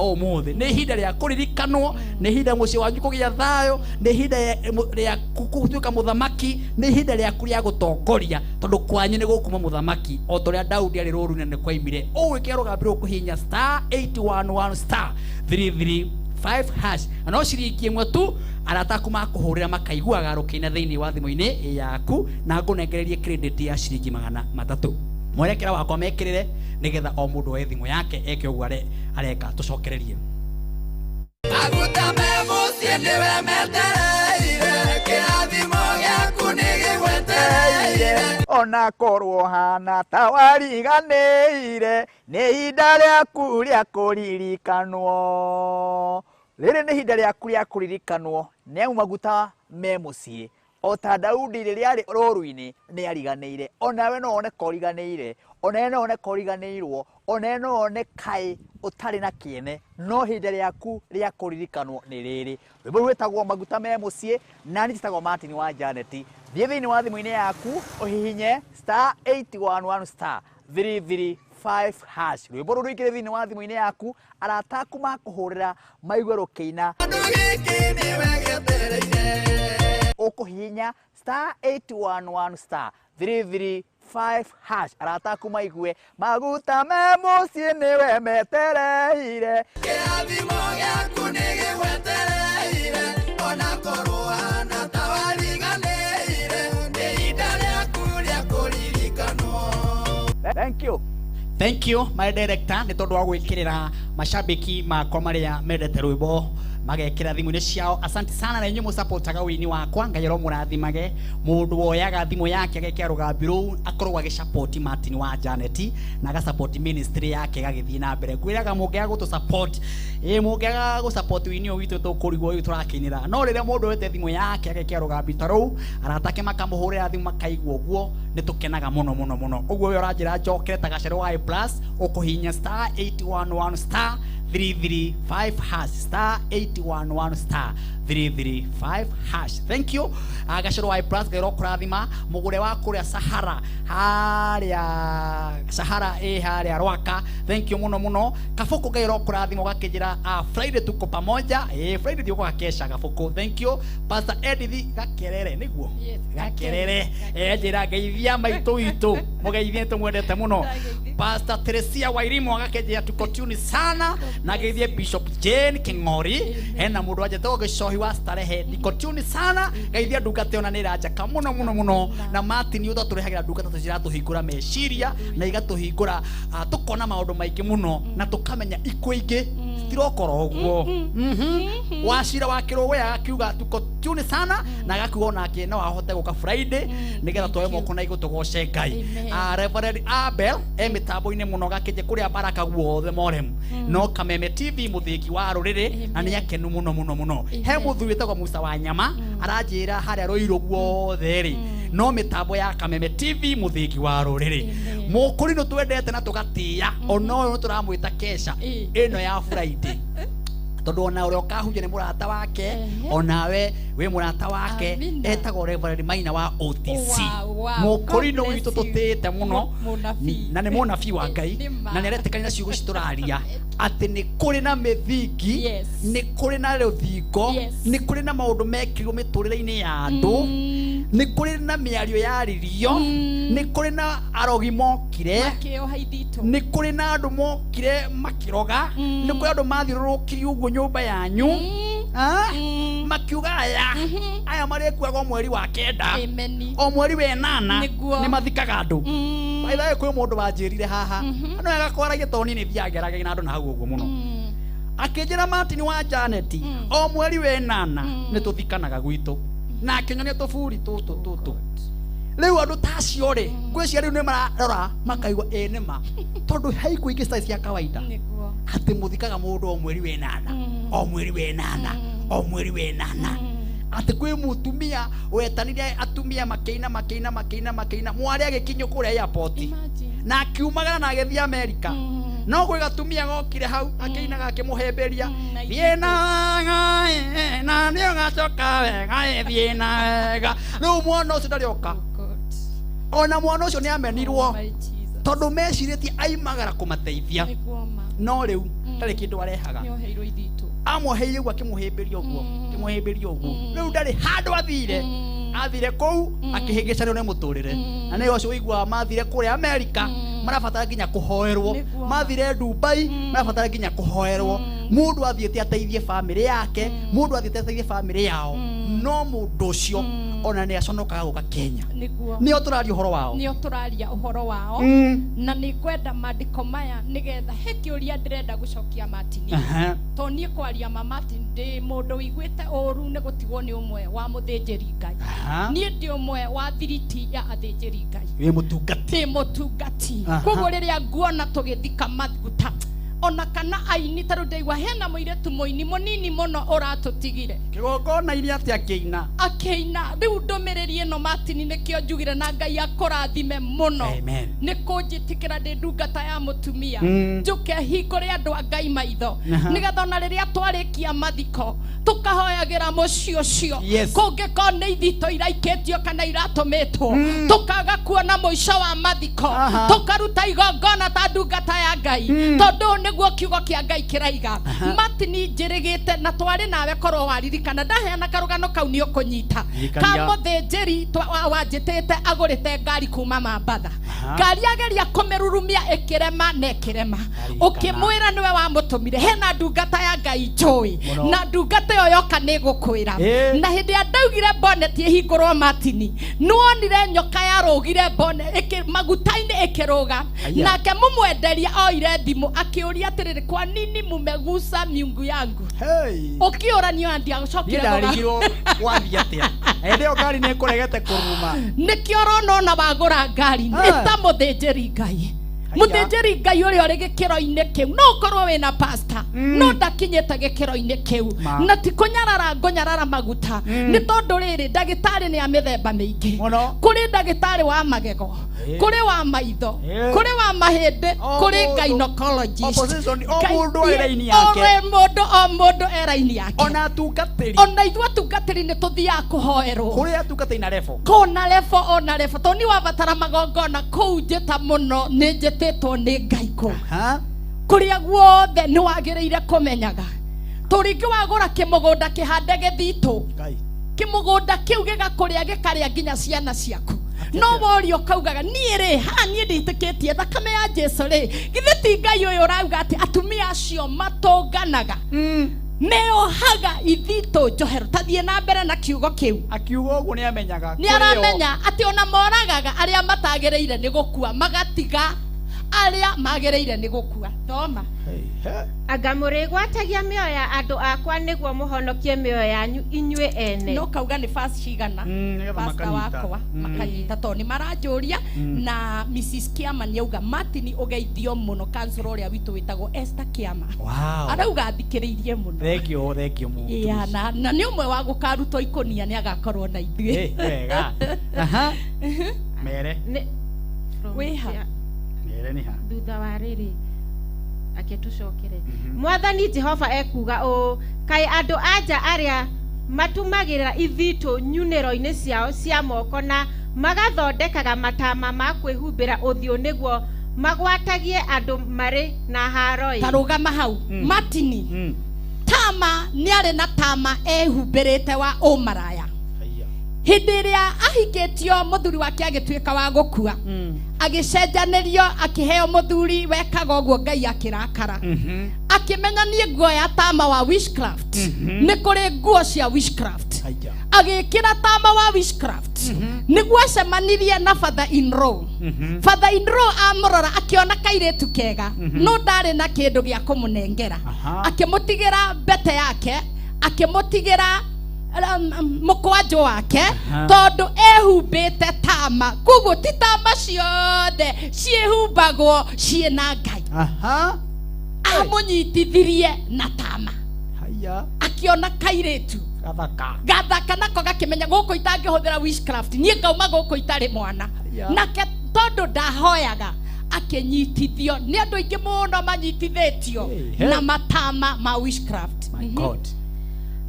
Umuthi ni ihinda ria kuririkanwo, ni ihinda mucii wanyu kugia thayo, ni ihinda ria kutuika muthamaki, ni ihinda ria kuria gutongoria tondu kwanyu ni gukuma muthamaki o toria Daudi ari ruru nene kwaimire. Uwike rugambiro kuhinya *811 *335 hash ano ciringi imwe tu arataku makuhurira makaiguaga rukina thiini wa thimu-ini yaku na ngunengererie credit ya ciringi 300 mwerekera wakwa mekirire nigetha o mundu we thimu yake eke uguo areka tucokererie agutame mucie niwe metereire kirathimo giaku nigigwetereire ona korwo hana ta wariganĩire nĩ ihinda rĩaku rĩa kũririkanwo. Rĩrĩ nĩ ihinda rĩaku rĩa kũririkanwo nĩ amu maguta me mũciĩ o ta Daudi rĩrĩa arĩ rũru-inĩ nĩ ariganĩire. Onawe no woneka ũriganĩire, onawe no woneka ũriganĩirwo, onawe no woneka ũtarĩ na kĩene, no ihinda rĩaku rĩa kũririkanwo nĩ rĩrĩ. Rwĩmbo rwĩtagwo maguta me mũciĩ na niĩ njĩtagwo Martin wa Janeti. Thiĩ thĩinĩ wa thimũ-inĩ yaku ũhihinye *811 *335 hash. Rwĩmbo rũrũ rũingĩre thĩinĩ wa thimũ-inĩ yaku arata aku makũhũrĩra maigue rũkĩina. Ũkũhihinya *811 *335 hash arata aku maigue maguta me mũciĩ nĩwe metereire kĩrathimo gĩaku nĩgĩgwetereire ona korwo hana ta wariganĩire nĩ ihinda rĩaku rĩa kũririkanwo. Thank you my director ni tondu wa gwikirira mashabiki makwa maria mendete rwimbo magekira thimu-ini ciao. Asante sana na inyuĩ mũsupportaga wini wakwa. Ngai mũrathimage mundu woyaga thimu yake agekira rugambi rũu akorwo agĩsupport Martin wa Janeti na agasupport ministry yake gagĩthiĩ na mbere. Ngwĩraga mũngĩaga gũtũsupport mũngĩaga gũsupport wini ũyũ witũ tũkũrigwo ũyũ tũrakinĩra, no rĩrĩa mũndũ wete thimu yake agekira rugambi ta rũu aratake makamũhũrĩra thimu makaigua ũguo nĩ tũkenaga mũno mũno mũno. Ũguo we ũranjĩra njokere ta Gacerũ wa plus ũkũhihinya *811 *335 hash *811 *335 hash. Thank you. Gacerũ wa plus gairo kurathima mugure wa kuria Sahara haria Rwaka. Thank you muno muno. Kafuku gairo kurathima gakijira Friday tuko pamoja. Friday tuko gakesha Kafuku. Thank you. Pastor Edith gakerere niguo. Yes, gakerere. Njira geithia maitu itu. Mugeithie tumwendete muno. Pastor Teresia Wairimu agakejia tuko tune sana na geithie Bishop Jane King'ori ena mundu wajetago gicohi wa starehe niko tune sana geithia ndungate ona nirajaka muno muno muno na Martin utho turehagira ndungate tuciratuhingura meciria na igatuhingura tukona maundu maingi muno na tukamenya ikuingi tirokoro uguo wacira wakirwo ya akiuga tuko tune sana na gakuga onake no ahote guka Friday nigetha twoe moko na igå tũgoce Ngai. Reverend Abel mitambo-inĩ muno gakĩnje kũrĩa Baraka guothe Morem no Kameme TV mũthĩgi wa rũrĩrĩ na nĩ akenu muno muno muno. He mũthuri wĩtagwo Musa wa Nyama aranjĩra harĩa Rũirũ guothe rĩ no mĩtambo ya Kameme TV mũthĩgi wa rũrĩrĩ mũkũri no twendete na tũgatĩa ona ũyũ tũramwĩta Kesha ĩno ya Friday tondu ona uria ukahunjia ni murata wake onawe we murata wake etagwo Reverend Maina wa OTC mukurino witu tutite muno na ni munabii wa Ngai na ni aretekania ciugo cituraria ati ni kuri na mithingi ni kuri na ruthingo ni kuri na maundu mekirwo miturire-ini ya andu ni kuri na miario yaririo ni kuri na arogi mokire ni kuri na andu mokire makiroga ni kuri andu mathiururukirio uguo nyumba yanyu makiuga aya marekuaga mweri wa kenda o mweri wa 8 ni mathikaga andu baithae kwi mundu wanjirire haha ano agakwaragia toni ni thiageraga na andu na hau uguo muno akinjira Martin wa Janeti o mweri wa 8 ni tuthikanaga gwitu na kinyonia tuburi tutu riu andu tacio ri ngwiciria riu ni mararora makaigua nima tondu haiku ingi size ya kawaida ati muthikaga mundu o mweri wa 8 o mweri wa 8 o mweri wa 8 ati kwi mutumia wetanire atumia makeina mwari agikinyo kuria airport na akiumagara na agithii America no gwe gatumia gokire hau akeinaga akimuhemberia thiena na ndio gacoka wega thiena wega riu mwana ucio ndarioka ona mwana ucio ni amenirwo tondu meciritie aimagara kumateithia no riu ndari kindu arehaga Nĩ oheirwo ithitũ. amuheire gwa kimuhimbiria uguo riu ndari handu athire kou akihingicanio ni muturire na ni ucio wigua mathire kuri America marabatara nginya kuhoerwo mathire Dubai marabatara nginya kuhoerwo mundu athiete ateithie family yake mundu athiete ateithie family yao no mundu ucio ona ni aconokaga guka Kenya ni oturaria uhoro wao na ni kwenda maandiko maya nigetha he kiuria ndirenda gucokia Martin to ni kwaria Martin ndi mundu wiguite oru ni gutigwo ni umwe wa muthinjiri Ngai ni ndi umwe wa thiriti ya athinjiri Ngai wi mutungati koguo riria nguona tugithika maguta ona kana aini taru ndeigua hena muiretu muini munini muno uratutigire kigongona iria ati akeina riu ndumiriri ino Martin nikio njugire na Ngai akurathime muno ni kunjitikira ndi ndungata ya mutumia njuke hingure andu a Ngai maitho nigetha ona riria twarikia mathiko tukahoyagira mucio cio kungiko ni ithito iraiketio kana iratumitwo tukaga kuona muico wa mathiko tukaruta igongona ta ndungata ya Ngai tondu niguo kiugo kia Ngai kiraiga Martin njirigite na twari nawe korwo waririkana ndaheana karugano kau ni ukunyita ka muthinjiri wanjitite agurite ngari kuma Mambatha ngari ageria kumirurumia ikirema na ikirema ukimwira niwe wa mutumire hena ndungata ya Ngai njui na ndungata yo yoka ni gukwira na hindi ya ndaugire bonnet ihingurwo Martin nuonire nyoka yarugire bonnet magutaini ikiruga nake mumwenderia oire thimu akiuria atiriri kwa nini mumegusa miungu yangu ukiuranio andia gucokire ndarigirwo wathi atia endeyo ngari ni kuregete kuruma nikio rona wagura ngari eta muthinjiri Ngai muthinjiri Ngai uri ori gikiro-ini kiu no korwo wina pastor no ndakinyete gikiro-ini kiu na ti kunyarara ngonyarara maguta ni tondu riri ndagitari ni amithemba mingi kuri ndagitari wa magego kuri wa maitho kuri wa mahindi kuri gynecologist o mundu eraini yake o mundu eraini yake ona tungatiri ithu tungatiri ni tuthia kuhoerwo kuri atungatiri na level ona level to ni wabatara magongona kuu njita muno ni njitetwo ni Ngai ku kuria guothe ni wagiriire kumenyaga turingi wagura kimugunda kihande githito kimugunda kiu gigakuria gikaria nginya ciana ciaku no worio kaugaga niere ni nditikitie thakame ya Jesu ri githiti Ngai uyu urauga ati atumia acio matonganaga meohaga ithito njohero tathie na mbere na kiugo kiu akiugo uguo ni amenyaga ni aramenya ati ona moragaga aria matagereire ni gukua magatiga aria magereire ni gukua thoma anga murigwatagia mioyo ya andu akwa niguo muhonokie mioyo yanyu inyue ene no kauga ni fast cigana pastor wakwa makanyita to ni maranjuria na Mrs Kiama ni auga Martin ugeithio muno kansoro uria witu witagwo Esther Kiama arauga thikiriirie muno thank you mu na ni umwe wa gukaruto ikonia ni agakorwo na ithue wega mere wiha mere ni ha thutha wa riri aketucokere mwathani Jehova ekuga o kai andu anja aria matumagirira ithito nyunero-ini ciao cia moko na magathondekaga matama ma kwihumbira uthio niguo magwatagie andu mari na haroi tarugama hau Martin tama ni ari na tama ehumbirite wa umaraya hindi iria ahiketio muthuri wake agituika wa gukua agicenjanirio akiheo muthuri wekaga uguo Ngai akirakara akimenya ni nguo ya tama wa witchcraft ni kuri nguo cia witchcraft agikira tama wa witchcraft niguo acemanirie na father in law amurora akiona kairetu kega no ndari na kindu gia kumunengera akimutigira mbete yake akimutigira mukwanjo wake tondu ehumbite tama kuguo ti tama ciothe ciehumbagwo ciena Ngai amunyitithirie na tama akiona kairetu gathaka nako gakimenya guku itangihuthira witchcraft nie ngauma guku itari mwana nake tondu ndahoyaga akenyitithio ni andu aingi muno manyitithitio na matama ma witchcraft my God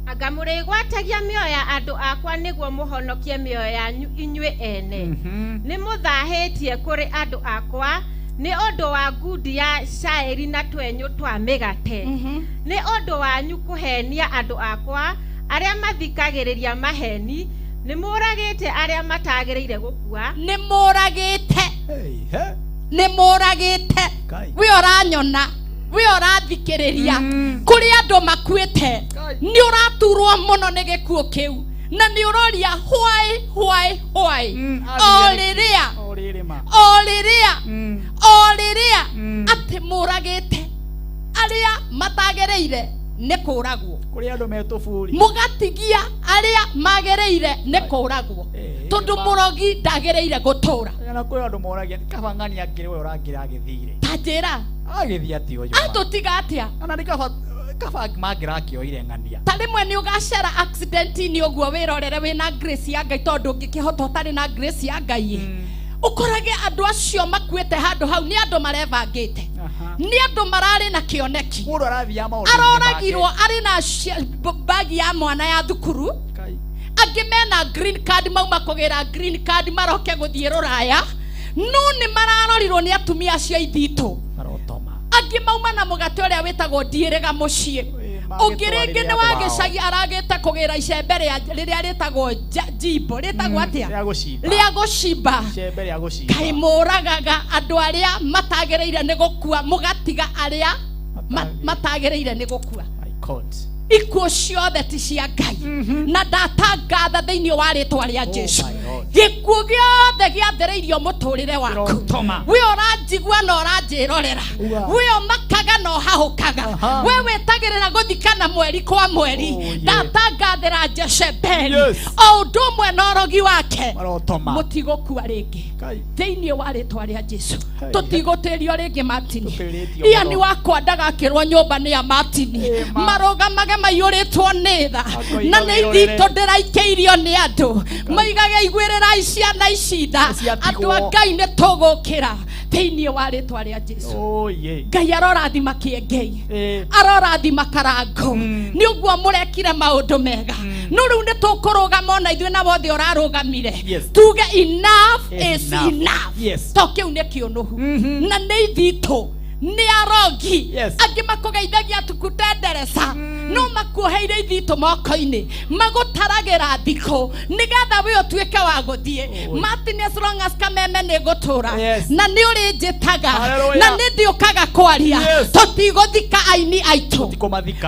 anga murigwatagia mioyo ya andu akwa niguo muhonokie mioyo yanyu inyue ene ni muthahitie kuri andu akwa nĩ ũndũ wa ngundi ya caĩri na twenyũ twa mĩgate nĩ ũndũ wanyu kũhenia andũ akwa arĩa mathikagĩrĩria maheni nĩ mũragĩte arĩa matagĩrĩire gũkua nĩ mũragĩte we ũranyona we ũrathikĩrĩria kũrĩ andũ makuĩte nĩ ũraturwo mũno nĩ gĩkuũ kĩu na nĩ ũroria why o rĩrĩa atĩ mũragĩte arĩa matagereire nĩ kũragwo kũrĩ andũ metũbũri mũgatigia arĩa magereire nĩ kũragwo tondũ mũrogi ndagereire gũtũra na kũrĩ andũ moragia kabang'ania akĩrĩ we ũrangira agĩthire ta njĩra agĩthiĩ atĩ ũyũ atũtiga atĩa ana nĩ kaba mangira akĩoire ng'ania ta rĩmwe nĩ ũgacera accident-inĩ ũguo wĩrorere wĩna grace ya Ngai tondũ ũngĩkĩhota ũtarĩ na grace ya Ngai ũkorage andũ acio makuĩte handũ hau nĩ andũ marevangĩte nĩ andũ mararĩ na kĩoneki mũndũ arathiaga maũndũ aroragirwo arĩ na bagi ya mwana ya thukuru angĩ mena green card mauma kũgĩra green card maroke gũthiĩ rũraya no nĩ mararorirwo nĩ atumia acio ithitũ angĩ mauma na mũgate ũrĩa wĩtagwo ndiĩrĩga mũciĩ ũngĩ rĩngĩ nĩ wa gĩcagi aragĩte kũgĩra icembe rĩrĩa rĩtagwo jimbo rĩtagwo atĩa rĩa gũcimba kaĩ mũragaga andũ arĩa matagĩrĩire nĩ gũkua mũgatiga arĩa matagĩrĩire nĩ gũkua ikuũ ciothe ti cia Ngai na ndatangatha thĩinĩ wa rĩtwa rĩa Jesũ gĩkuũ gĩothe gĩathĩrĩirio mũtũrĩre waku we ũranjigua na ũranjĩrorera we ũmakaga na ũhahũkaga we wĩtagĩrĩra gũthikana mweri kwa mweri ndatangathĩra Jezebeli o ũndũ ũmwe na ũrogi wake mũtigũkua rĩngĩ thĩinĩ wa rĩtwa rĩa Jesũ tũtigũtĩrio rĩngĩ Martin iya nĩ wakwa ndagakĩrwo nyũmba nĩ ya Martin marũgamage maiyũrĩtwo nĩ tha na nĩ ithitũ ndĩraikĩirio nĩ andũ maigage igwĩrĩra ciana icinda andũ a Ngai nĩ tũgũkĩra thĩinĩ wa rĩtwa rĩa Jesũ Ngai arorathima kĩengei arorathima karango nĩ ũguo mũrekire maũndũ mega no rĩu nĩ tũkũrũgama ona ithuĩ na wothe ũrarũgamire tuge enough is enough to kĩu nĩ kĩũnũhu na nĩ ithitũ nĩ arogi angĩ makũgeithagia tukutenderesa no makuoheire ithitũ moko-inĩ magũtaragĩra thikũ nĩgetha we ũtuĩke wa gũthiĩ Martin as long as kameme nĩ gũtũra na nĩ ũrĩnjĩtaga na nĩ ndĩũkaga kwaria tũtigũthika aini aitũ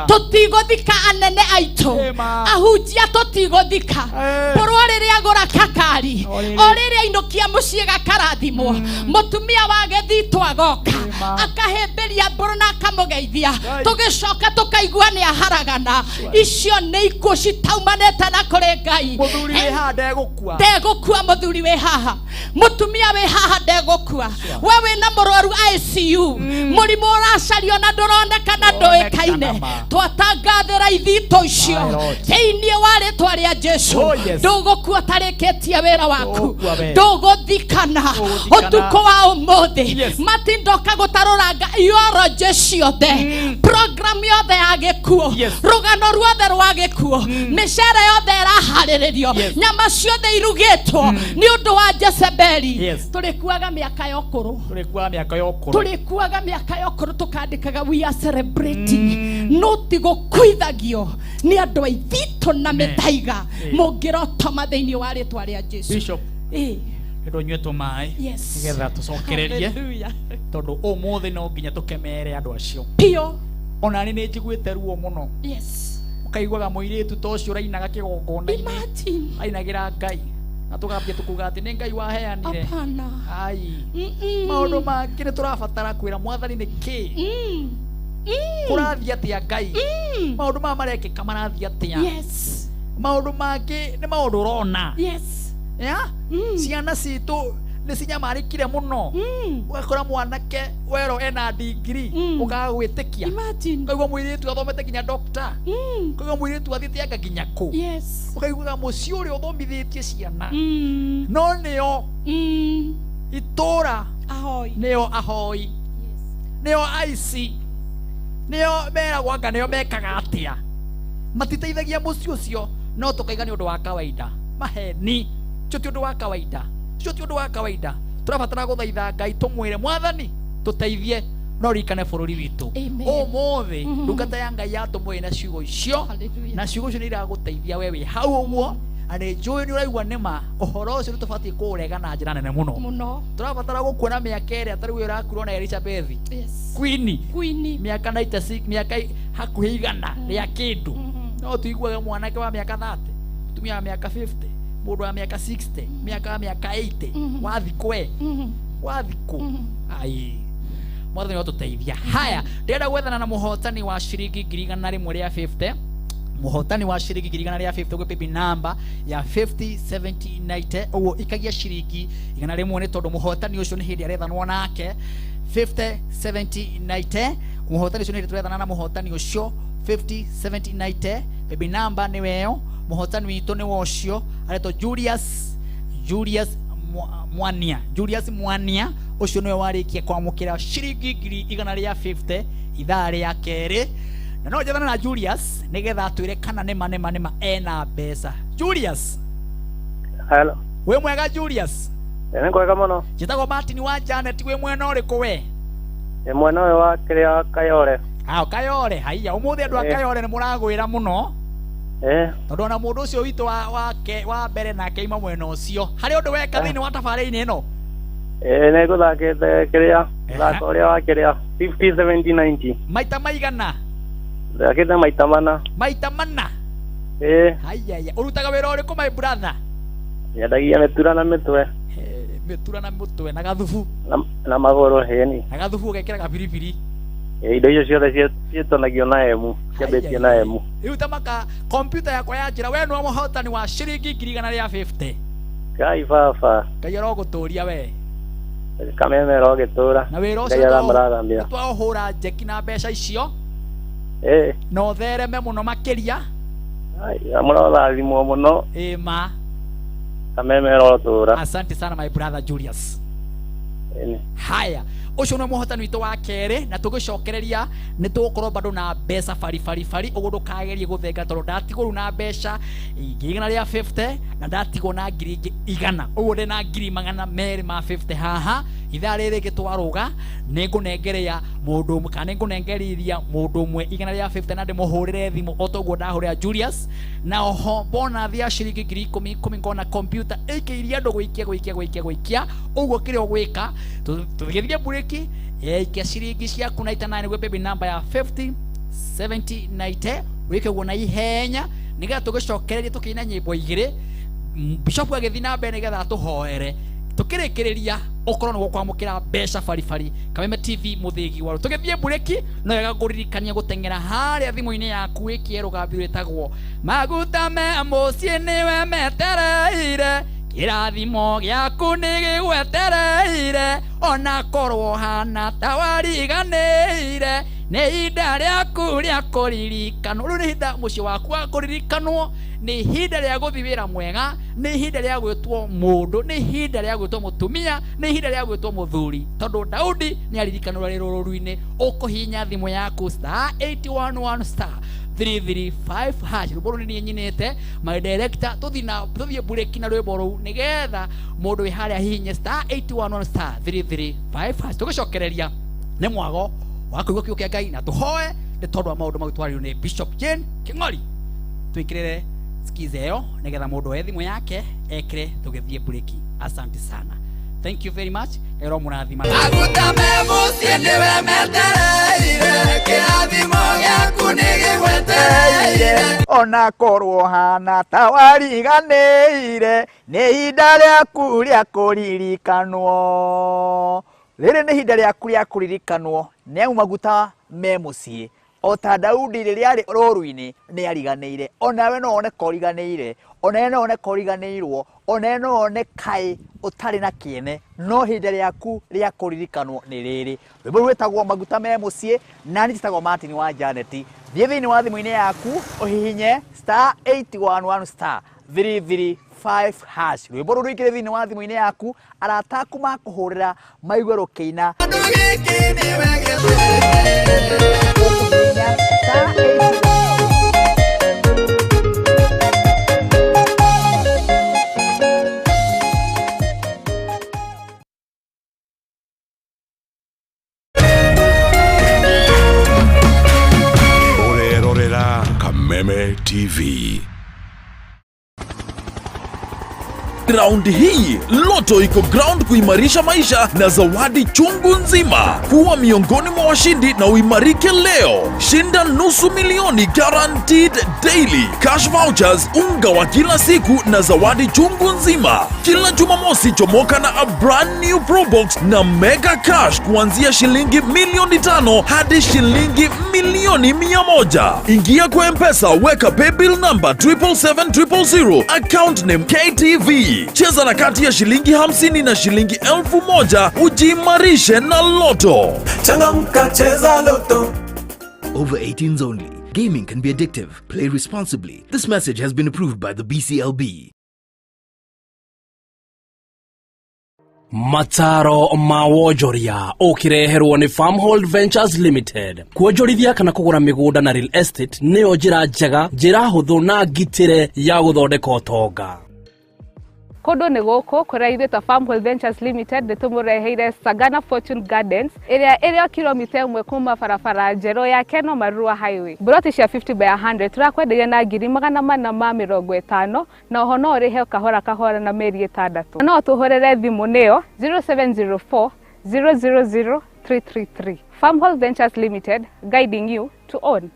tũtigũthika anene aitũ ahunjia tũtigũthika mbũrwa rĩrĩa agũra kakari o rĩrĩa ainũkia mũciĩ gakarathimwo mũtumia wa gĩthitũ agoka akahĩmbĩria mbũrũ na akamũgeithia tũgĩcoka tũkaigua nĩ aharagana icio nĩ ikuũ citaumanĩte na kũrĩ Ngai mũthuri wĩ haha ndegũkua mũthuri wĩ haha mũtumia wĩ haha ndegũkua we wĩna mũrwaru ICU mũrimũ ũracario na ndũronekana ndũĩkaine twatangathĩra ithitũ icio thĩinĩ wa rĩtwa rĩa Jesũ ndũgũkua ũtarĩkĩtie wĩra waku ndũgũthikana ũtukũ wa ũmũthĩ Martin ndoka gũtarũranga ioroje ciothe program yothe ya gĩkuũ rũgano ruothe rwa gĩkuũ mĩcere yothe ĩraharĩrĩrio nyama ciothe irugĩtwo nĩ ũndũ wa Jezebeli tũrĩkuaga mĩaka ya ũkũrũ tũrĩkuaga mĩaka ya ũkũrũ tũkandĩkaga we are celebrating no tigũkuithagio nĩ andũ a ithitũ na mĩthaiga mũngĩrotoma thĩinĩ wa rĩtwa rĩa Jesũ ndo nyue tũmaĩ nĩgetha tũcokererie tondũ ũmũthĩ no nginya tũkemere andũ acio pio ona nĩ njiguĩte ruo mũno ũkaiguaga mũirĩtu ta ũcio ũrainaga kĩgongona-inĩ ainagĩra Ngai na tũgambia tũkuga atĩ nĩ Ngai waheanire ai maũndũ mangĩ nĩ tũrabatara kwĩra Mwathani nĩ kĩ kũrathiĩ atĩa Ngai maũndũ maya marekĩka marathiĩ atĩa maũndũ mangĩ nĩ maũndũ ũrona ciana citũ nĩ cinyamarĩkire mũno ũgakora mwanake wero ena degree ũkaga gwĩtĩkia ũkaigua mũirĩtu athomete nginya doctor ũkaigua mũirĩtu athiĩte anga nginya kũ ũkaiguaga mũciĩ ũrĩa ũthomithĩtie ciana no nĩo itũra nĩo ahoi nĩo aici nĩo meragwo anga nĩo mekaga atĩa matiteithagia mũciĩ ũcio no tũkaiga nĩ ũndũ wa kawaida maheni ti ũndũ wa kawaida tũrabatara gũthaitha Ngai tũmwĩre Mwathani tuteithie no rikane bururi witu umuthi ndungata ya Ngai yatumwe na ciugo icio na ciugo icio ni iraguteithia wewe hau uguo ane njui ni uraigua nima uhoro ucio tubati kurega na njira nene muno turabatara gukuona miaka iri atari we urakurwo na Elizabeth Queen miaka 96 miaka hakuhi igana ria kindu no tuiguaga mwanake wa miaka 30 tumia wa miaka 50 mundu wa miaka 60 miaka 80 wathiku ai mwathani watuteithia haya ndenda gwethana na muhotani wa ciringi 150 muhotani wa ciringi 150 gwe baby number ya 50 70 90 uguo ikagia ciringi 100 ni tondu muhotani ucio ni hindi arethanwo nake 50 70 90 muhotani ucio ni hindi turethana na muhotani ucio 50 70 90 baby number ni weo muhotani witu ni wocio areto Julius Mwania ucio niwe warikia kwamukira ciringi 150 ithaa ria keri na no njethana na Julius nigetha atwire kana nima ena mbeca. Julius, hello, we mwega Julius? Ni kwega muno. Njitagwo Martin wa Janet, we mwena uriku we? Ni mwena wa kiria Kayore. Kayore, haiya umuthi andu a Kayore ni muragwira muno. Tondu ona mundu ucio witu wa mbere nake ima mwena ucio hari undu weka thiini wa tabari-ini ino? Ni guthakite kiria thako uria wa kiria 50 70 90 maita maigana? Thakite maita mana. Haiya urutaga wira uriku my brother? Nyendagia mitura na mitwe na gathubu na maguru heni na gathubu ugekira gabiribiri indo icio ciothe ciĩtanagio na emu ciambĩtie na emu. Rĩu tamaka kompyuta yakwa ya njĩra we nĩwe mũhotani wa ciringi 150. Ngai baba Ngai arogũtũria we kameme rogĩtũra na wĩra ũcio twahũra njeki na mbeca icio na ũthereme mũno makĩria mũrorathimwo mũno ma kameme rogũtũra. Asante sana my brother Julius. Haya ucio no muhotani witu wa kere na tugicokereria ni tugukorwo bado na mbeca fari ugu ndukagerie guthenga tondu ndatigwo na mbeca igana ria 50 na ndatigwo na ngiri 100 ugu ndi na ngiri 250 haha ithaa riri gitwaruga ningunengeria mundu umwe kana ningunengeria mundu umwe igana ria 50 na ndimuhurire thimu otoguo ndahurira Julius na oho bona thia ciringi 10,000 ngona computer ikiiria andu gwikia uguo kire ogwika tugithie bureki ikia ciringi ciaku na itana ni baby number ya 50 70 90 wike guo na ihenya nigetha tugicokereria tukina nyimbo igiri bishop agithi na mbere nigetha tuhoere tukirikireria okorwo ni gukwamukira mbeca fari Kameme TV muthigi waru tugithie bureki no yega guririkania gutengera haria thimu-ini yaku ikierugambi witagwo maguta me mucie niwe metereire kirathimo giaku nigigwetereire ona korwo hana tawariganire ni hinda riaku ria kuririkanwo. Riu ni hinda mucio waku wa kuririkanwo, ni hinda ria guthi wira mwega, ni hinda ria gwitwo mundu, ni hinda ria gwitwo mutumia, ni hinda ria gwitwo muthuri tondu Daudi ni aririkanwo ri ruru-ini. Ukuhinya thimu yaku *811 335 hash ruboro ni nyinete my director tuthie bureki na rwimbo ru nigetha mundu wi haria hihinye *811 335 hash tugicokereria ni mwago wa kuigua kiugo kia Ngai na tuhoe ni tondu wa maundu magutwario ni Bishop Jane King'ori. Twikirire skiza yo nigetha mundu we thimu yake ekire tugithie bureki. Asante sana, thank you very much. Ero murathima aguta memucie niwe metereire kirathimo giaku nigigwetereire ona korwo hana tawariganĩire nĩ ihinda rĩaku rĩa kũririkanwo. Rĩrĩ nĩ ihinda rĩaku rĩa kũririkanwo nĩ amu maguta me mũciĩ o ta Daudi rĩrĩa arĩ rũru-inĩ nĩ ariganĩire. Onawe no one koriganĩire, onawe no one koriganĩirwo, onawe no one kaĩ ũtarĩ na kĩene, no ihinda rĩaku rĩa kũririkanwo nĩ rĩrĩ. Rwĩmbo rwĩtagwo maguta me mũciĩ na niĩ njĩtagwo Martin wa Janet. Thiĩ thĩinĩ wa thimũ-inĩ yaku ũhihinye *811 335 hash. Rwĩmbo rũrũ rũingĩre thĩinĩ wa thimũ-inĩ yaku, arata aku makũhũrĩra maigue rũkĩina Kameme TV. Raundi hii Loto iko ground kuimarisha maisha na zawadi chungu nzima. Kuwa miongoni mwa washindi na uimarike leo. Shinda $500,000 guaranteed daily, cash vouchers, unga wa kila siku na zawadi chungu nzima. Kila Jumamosi chomoka na a brand new Pro Box na mega cash kuanzia shilingi $500,000 hadi shilingi $100,000. Ingia kwa M-Pesa, weka paybill number 77700, account name KTV. Cheza na kati ya shilingi 50 na shilingi 1,000 ujimarishe na Loto. Changamka, cheza Loto. Over 18s only. Gaming can be addictive. Play responsibly. This message has been approved by the BCLB. Mataro mawojoria ukireherwo ni Farmhold Ventures Limited. Kuonjorithia kana kugura migunda na real estate nĩyo njĩra njega, njĩra hũthũ na ngitĩre ya gũthondeka ũtonga. Kodo nĩ gũkũ kũraithĩtwo Farmhold Ventures Limited nĩtũmũreheire Sagana Fortune Gardens ĩrĩa kilomita 1 kuma barabara njerũ ya Keno Marua Highway. Broti cia 50 by 100 turakwenderia na 450 na oho no ũrĩhe kahora kahora na mĩeri 6. No tũhũrĩre thimũ nĩyo 0704 000 333. Farmhold Ventures Limited, guiding you to own.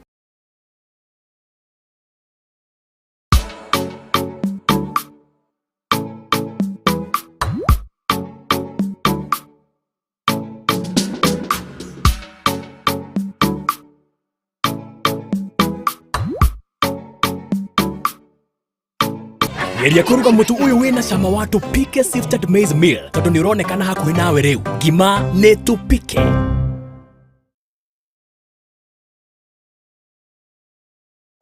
Geria kuruga mutu uyu wina cama wa Tupike sifted maize meal tondu ni uronekana hakuhi nawe riu. Ngima ni Tupike.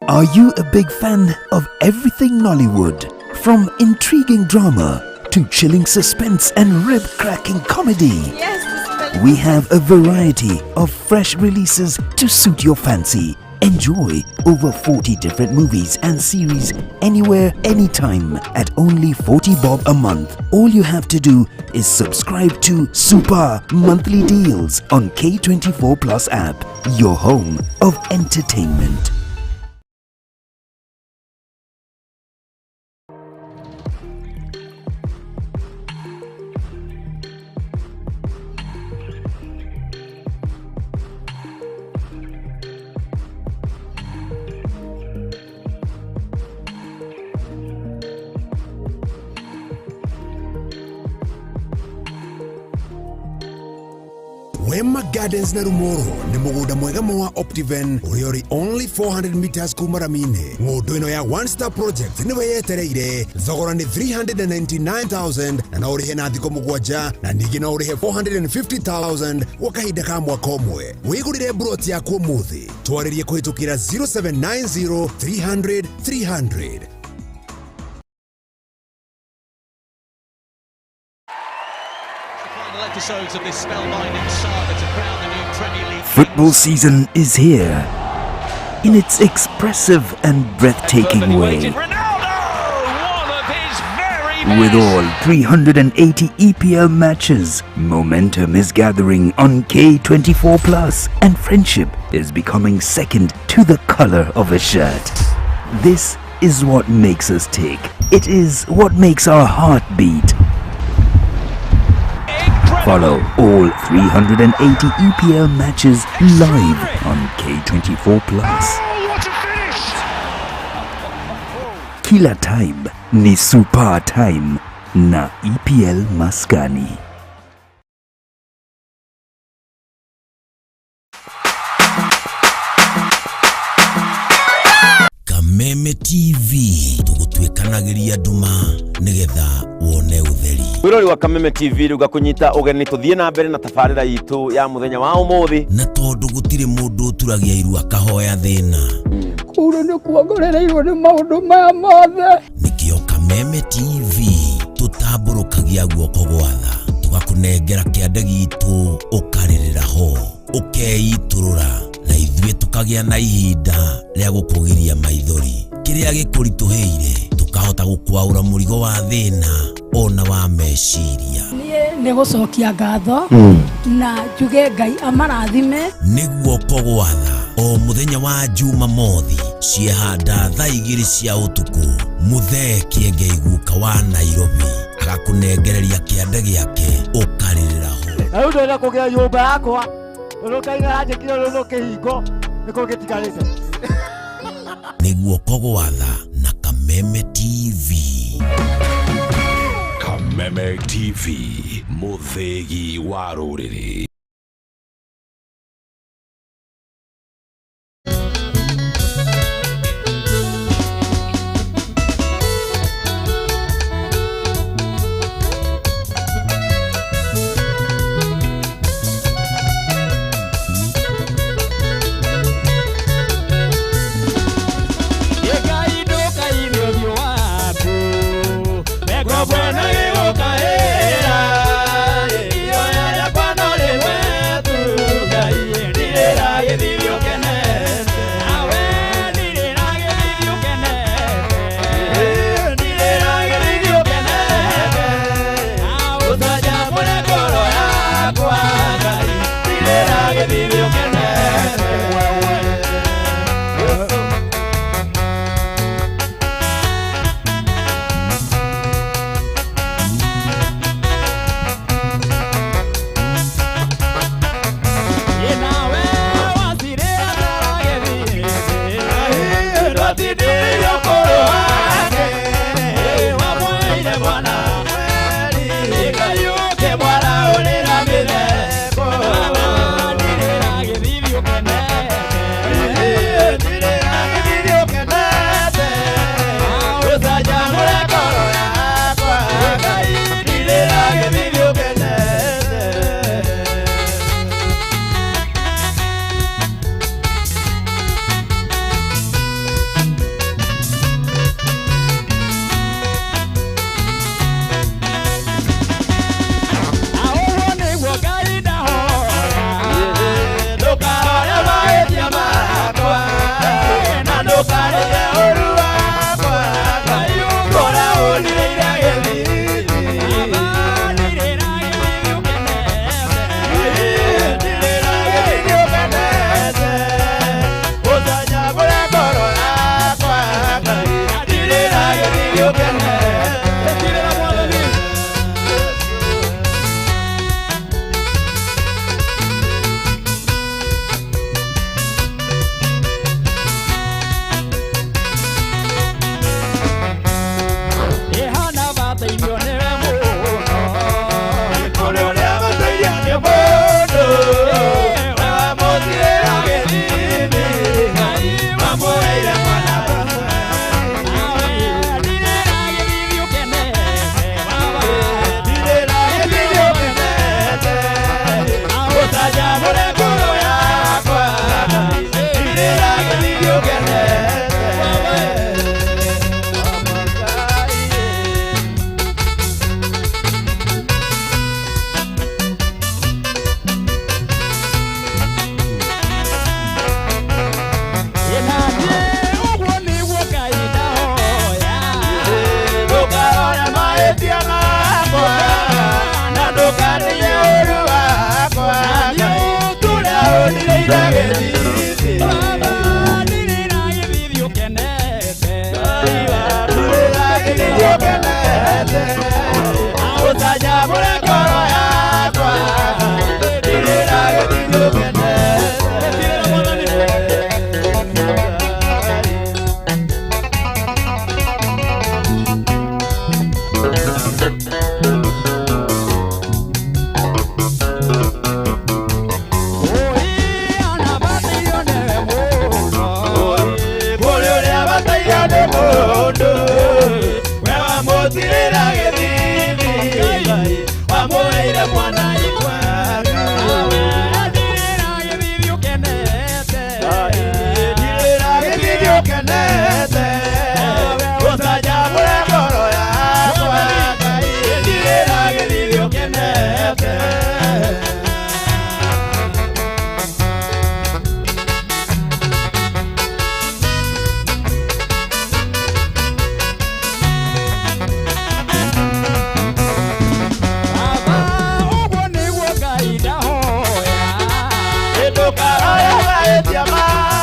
Are you a big fan of everything Nollywood? From intriguing drama to chilling suspense and rib-cracking comedy? Yes, we have a variety of fresh releases to suit your fancy. Enjoy over 40 different movies and series anywhere, anytime at only 40 bob a month. All you have to do is subscribe to Super Monthly Deals on K24 Plus app, your home of entertainment. Wema Gardens na Rumoro ni mugunda mwega wa Optiven uriori only 400 meters kumaramine. Ngundo ino ya One Star Project niwe yetereire thogora ni 399,000 na no urihe na thiko mugwanja na ningi no urihe 450,000 wakahinda ka mwaka umwe. Wigurire broti yako muthi twaririe kuhitukira 0790 300 300. Episodes of this spellbinding saga to crown the new Premier League. Football season is here in its expressive and breathtaking way. With all 380 EPL matches, momentum is gathering on K24 Plus, and friendship is becoming second to the color of a shirt. This is what makes us tick. It is what makes our heart beat. Follow all 380 EPL matches live on K24 Plus. Kila time ni super time na EPL Maskani. Kameme TV tugutwikanagiria nduma nigetha wone utheri. Wirori wa Kameme TV ruga kunyita ugeni tuthie na mbere na tafarira yitu ya muthenya wa umuthi na tondu gutire mundu turagia iru akahoya thina kuru ni kuongorereirwo ni maundu maya mothe nikio Kameme TV tutamburukagia guoko gwatha tugakunengera kiande gitu ukaririra ho ukeiturura na ithuĩ tukagia na ihinda rĩa gukugiria maithori kiria gikurituheire tukahota gukwaura murigo wa thina ona wa meciria ni gucokia ngatho na njuge Ngai amarathime niguo kogwatha o muthenya wa Jumamothi ciehanda thaa 2 cia utuku. Muthee Kiengei guka wa Nairobi agakunengereria kiande giake ukaririra ho. Na ndo kugira nyumba yakwa urukaina aje kilo no kihingo niko gitigarite niguo kogwatha na Kameme TV. Kameme TV, muthegi wa ruriri. Toca,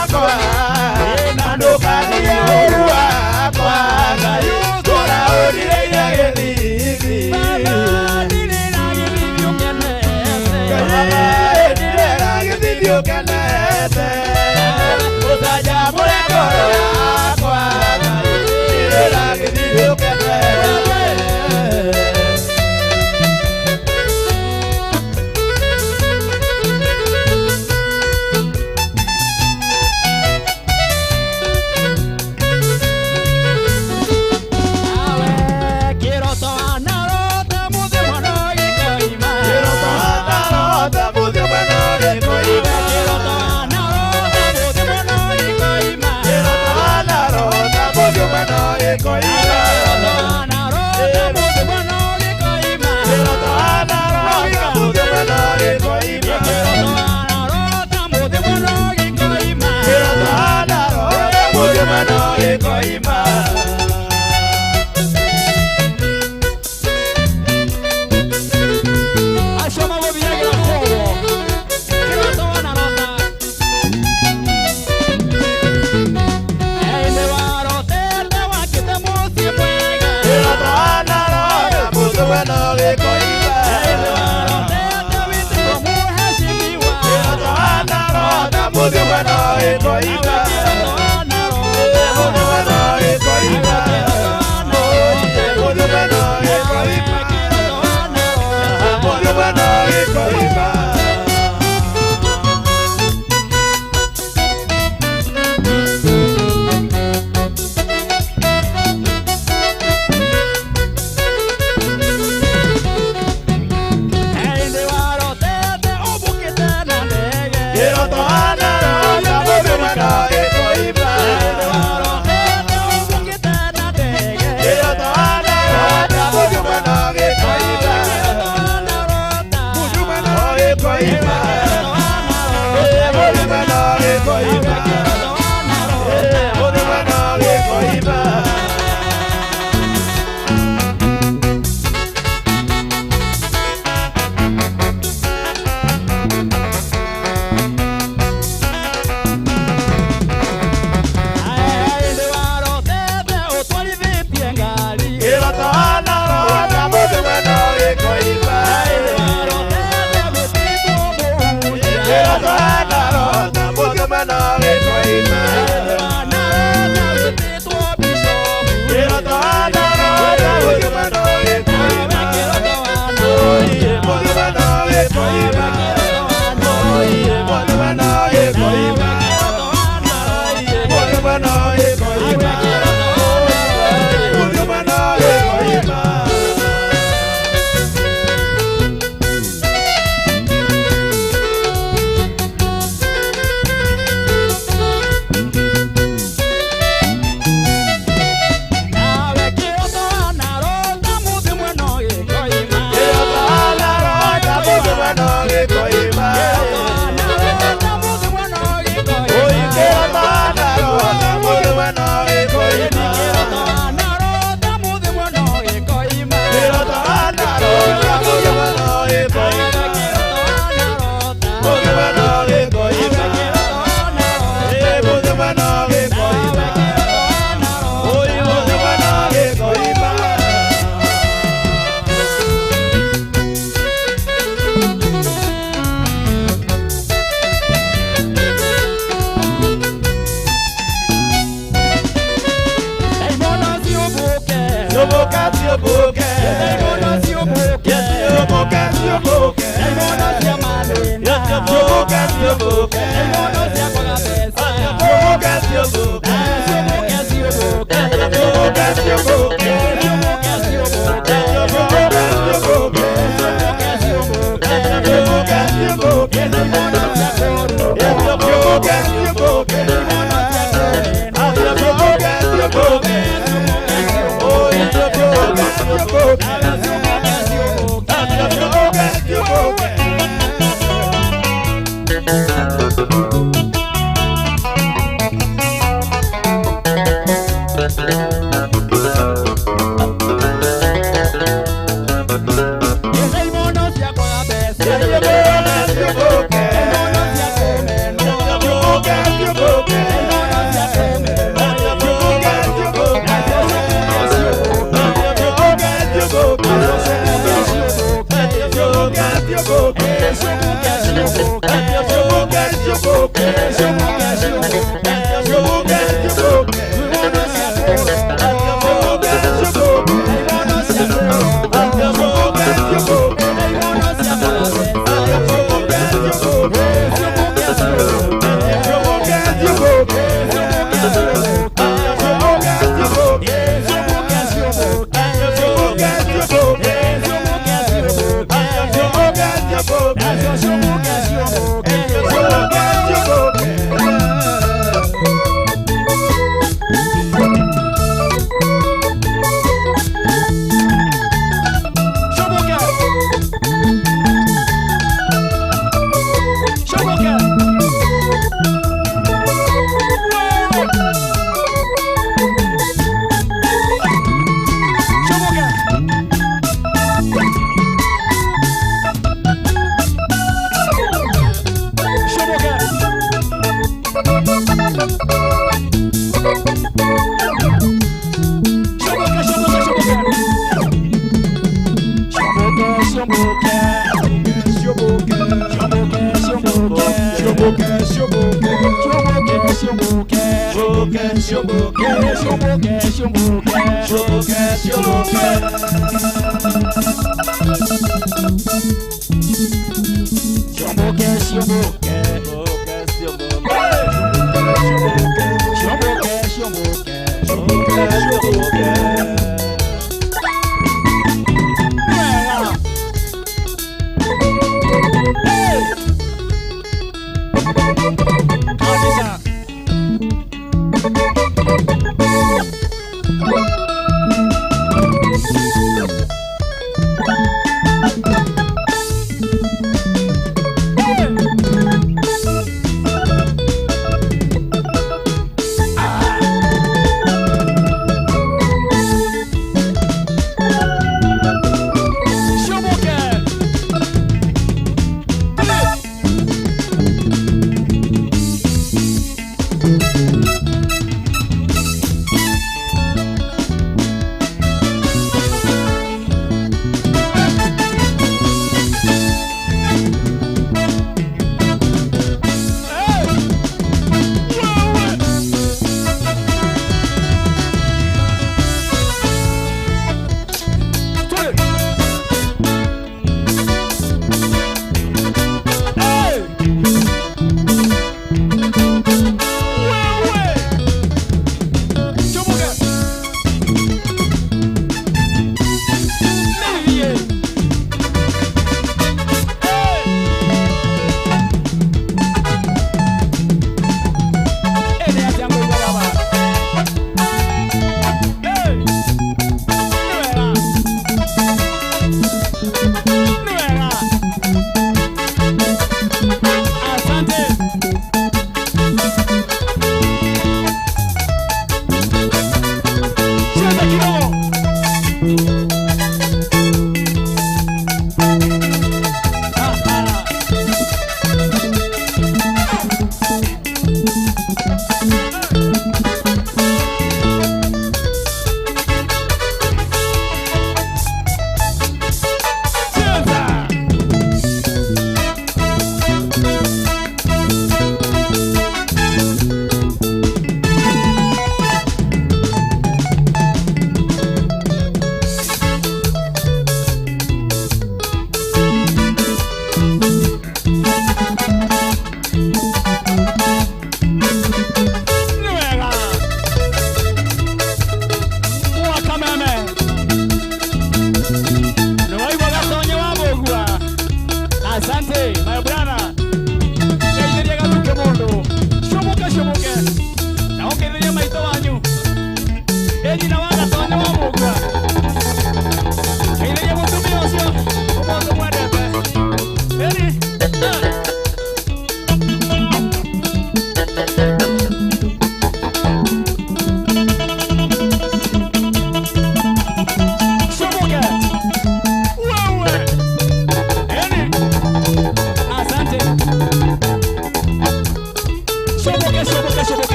Yo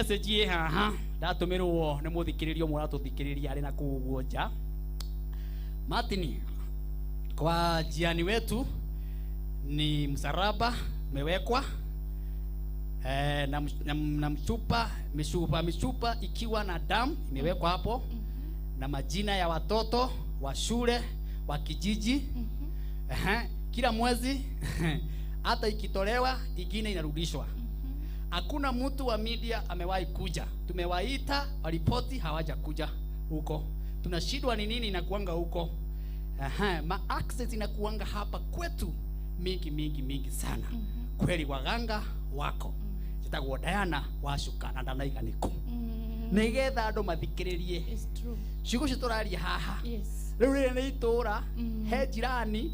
message haha ndatumirwo ni muthikiririo muratuthikiriria ari na kuguo nja Martin kwa jiani wetu ni msalaba mewekwa na mshupa ikiwa na damu imewekwa hapo na majina ya watoto wa shule wa kijiji kila mwezi hata ikitolewa ingine inarudishwa. Hakuna mtu wa media amewahi kuja. Tumewaita walipoti hawaja kuja huko. Tunashindwa ni nini inakuanga huko. Ma access inakuanga hapa kwetu mingi sana. Kweli waganga wako. Jitagwo Diana washuka na ndanaika niko. Nigetha andu mathikiririe. It's true. Ciugo cituraria haha. Yes. Riu ni itura he jirani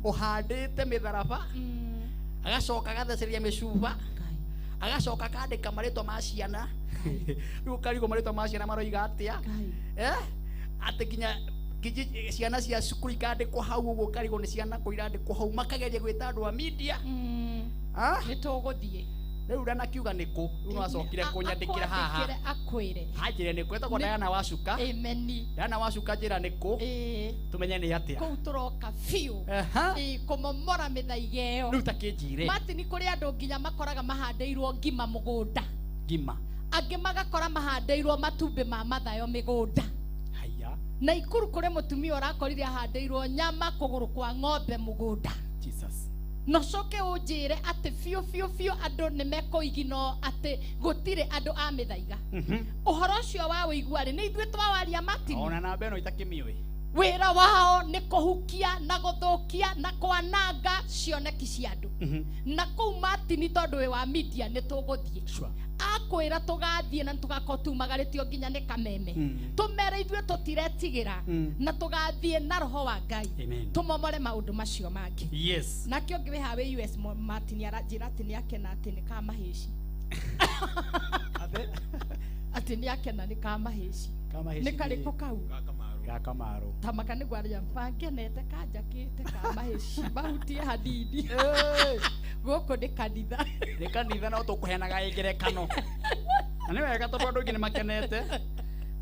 uhandite mitharaba agacoka agatheceria micuba agacoka kandika maritwa ma ciana riu karigo maritwa ma ciana maroiga atia ati kinya ciana cia cukuru ikandikwo hau uguo karigo ni ciana ko irandikwo hau makageria gwita andu a media ni tuguthie riu ndanakiuga niku riu no acokire kunyandikira haha akwire anjire niku etagwo Diana Wacuka ameni Diana Wacuka njira niku tumenye ni atia kuu turoka fiu kumomora mithaige iyo riu takinjire Martin kuri andu nginya makoraga mahandeirwo ngima mugunda ngima angi magakora mahandeirwo matumbi ma mathayo migunda haya na ikuru kuri mutumia urakorire ahandeirwo nyama kuguru kwa ng'ombe mugunda Jesus no coke unjire ati fiu andu ni mekoigino ati gutire andu a mithaiga uhoro ucio wa wiguari ni ithue twawaria Martin ona na beno itakimiwe wira wao ni kuhukia na guthukia na kwananga cioneki cia andu na kuu Martin tondu we wa media ni tuguthie akwira tugathie na tugakotumagaritio nginya ni kameme tumere ithue tutiretigira na tugathie na roho wa Ngai tumomore maundu macio mangi yes nakio ngiwe hawe US Martin aranjira ati ni akena ati ni kamahici ati ni akena ni kamahici ni kariko kau Gakamaro tamaka ni gwaria mpangenete kanjakite kamahici bahutie hadidi goko ni kanitha no tukuheanaga igerekano na ni wega tondu andu ingi ni makenete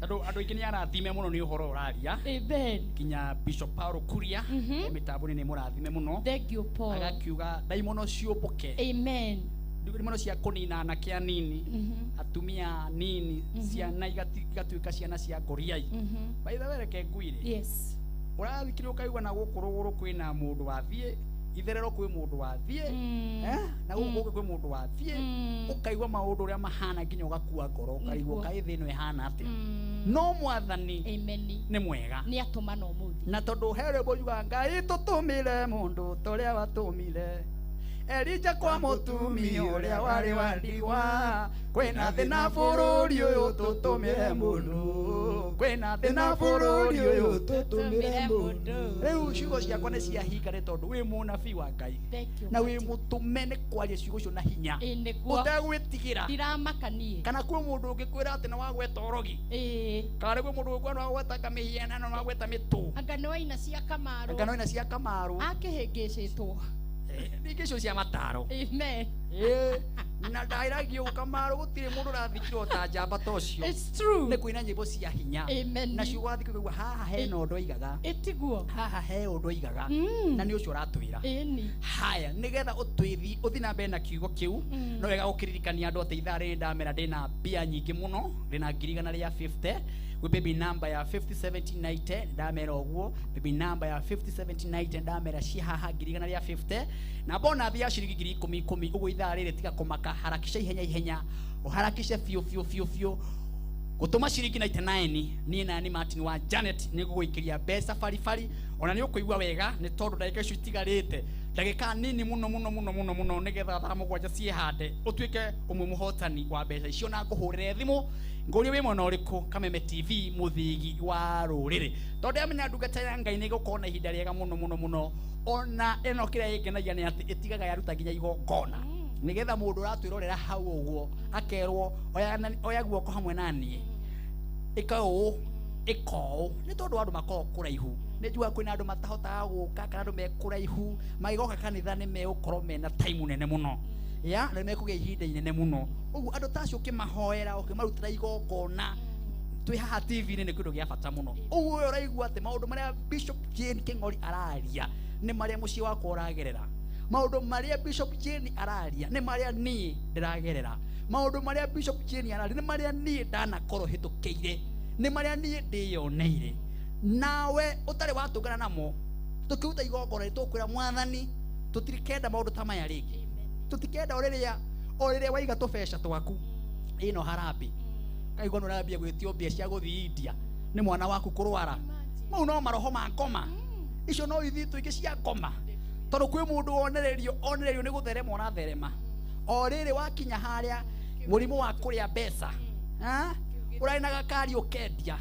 tondu andu ingi ni arathime muno ni uhoro uraria amen kinya Bishop Paulo Kuria mitambuni ni murathime muno thank you Paul agakiuga daimono ciubuke amen ndimono cia kunina na kia nini atumia nini ciana igatuika ciana cia ngoriai by the way reke ngwire yes urathikire ukaigwa na gukuruguru kwina mundu wathie itherero kwi mundu wathie na guku kwi mundu wathie ukaigwa maundu uria mahana nginya ugakua ngoro ukaigwa kai thino ihana ati no mwathani amen ni mwega ni atuma no muthi na tondu herebo yuga Ngai tutumire mundu toria watumire Elija kwa mutumia uria wari wandigwa kwina thina bururi uyu tutumire mundu kwina thina bururi uyu tutumire mundu riu ciugo ciakwa ni ciahinga ni tondu wi munabii wa Ngai na wi mutume ni kwaria ciugo cio na hinya utegwitigira ndiramakanie kana kwi mundu ungikwira ati ni wagweta orogi kana kwi mundu ungwa no wagweta kamihiana no wagweta mitu angano ina cia kamaru akihingicitwo Nigisho cia mataro amen na ndairagio Kamaru gutire mundu rathikirwo ta njamba tocio it's true ni kwina nyimbo cia hinya amen na ciugo athikirwo haha he no ndo igaga etiguo haha he undu igaga na ni ucio ratwira eni haya nigetha utwithi uthi na mbere na kiugo kiu no wega gukiririkania andu ati ithare ndamera ndina mbia nyingi muno ndina ngirigana ria 50 we baby number ya 507090 ndamera oguo baby number ya 507090 ndamera cia haha ngirigana ria 50 na bona thia ciringi 10 uguo itharire tiga kumaka harakisha ihenya uharakishe fio gutuma ciringi 99 ni nani Martin wa Janet ni guguikiria mbeca farifari ona ni ukuigwa wega ni tondu ndagika icio itigarite ndagika nini muno nigetha thaa mugwanja ciehande utuike umwe muhotani wa mbeca icio na nguhurire thimu ngurie wi mwena uriku Kameme TV muthigi wa ruriri tondu amenya ndungata ya Ngai ni gukona ihinda riega muno ona eno kiria ingenagia ni ati itigaga yaruta nginya igongona nigetha mundu uratwirorera hau uguo akerwo oya guoko hamwe nanie ikao ni tondu andu makoo kuraihu ni njua kwina andu matahotaga guka kana andu mekuraihu magigoka kanitha ni megukoro mena time nene muno ya na mekugia ihinda inene muno uguo andu tacio kimahoera ukimarutira igongona twi haha TV ni kindu gia bata muno uguo uraigua ati maundu maria Bishop Jane King'ori araria ni maria mucii wakwa uragerera maundu maria Bishop Jane araria ni maria ni ndiragerera maundu maria Bishop Jane araria ni maria ni ndanakorwo hitukiire ni maria ni ndiyoneire nawe utari watungana namo tukiruta igongona tukwira mwathani tutirikenda maundu ta maya ringi tutikenda oriria waiga tubeca twaku ino harambi kaigwa no rambia gwitio mbia cia guthii India ni mwana waku kurwara mau no maroho ma ngoma icio no ithi tuingi cia ngoma tondu kwi mundu onererio ni gutherema ona therema o riri wakinya haria murimu wa kuria mbeca urari na gakari ukendia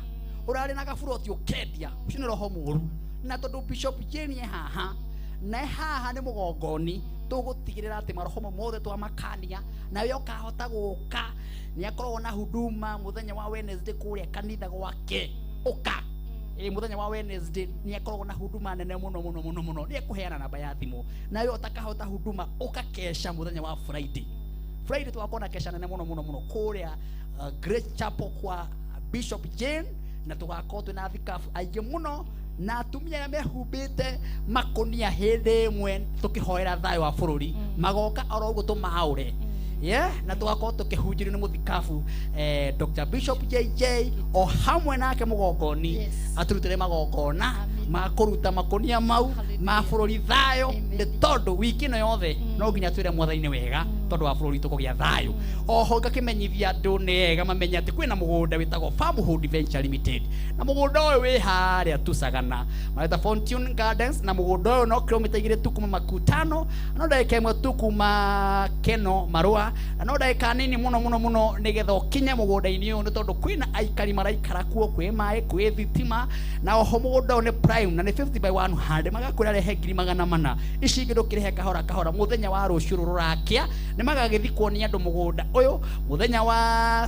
urari na gaburoti ukendia ucio ni roho muru na tondu Bishop Jane haha na haha nĩ mũgongoni tũgũtigĩrĩra atĩ maroho mothe twa makania na we ũkahota gũka nĩ akoragwo na huduma mũthenya wa Wednesday kũrĩa kanitha gwake ũka muthenya wa Wednesday ni akoragwo na huduma nene muno ni ekuheana namba ya thimu na we utakahota huduma ukakesha muthenya wa Friday twakona kesha nene muno kuria Great Chapel kwa Bishop Jane na tugakorwo twina thikafu aingĩ muno na atumia mehumbĩte makonia hĩndĩ ĩmwe tukihoera thayo wa bũrũri magoka oroguo tumaure na tugakorwo tukihunjirio nĩ mũthikabu Dr. Bishop JJ o hamwe nake mũgongoni aturutĩre magongona makũruta makonia mau ma bũrũri thayo nĩ tondũ wiki ĩno yothe no nginya twĩre Mwathani wega tondũ wa bũrũri tũkũgĩa thayo. Oho ngakĩmenyithia andũ nĩega mamenye atĩ kwĩna mũgũnda wĩtagwo Farmhold Venture Limited na mũgũnda ũyũ wĩ harĩa Tusagana mareta Fortune Gardens na mũgũnda ũyũ no kilomita 2 tu kuma Makutano no ndagĩka 1 tu kuma Keno Marua no ndagĩka nini muno nigetha ũkinye mũgũnda-inĩ ũyũ nĩ tondũ kwĩna aikari maraikara kuo kwĩ maĩ kwĩ thitima na oho mũgũnda ũyũ nĩ prime na nĩ 50/100 magakwĩra rehe 400 ici ingĩ ndũkĩrehe kahora mũthenya wa rũciũ rũrakĩa nĩ magagĩthikwo nĩ andũ mũgũnda ũyũ mũthenya wa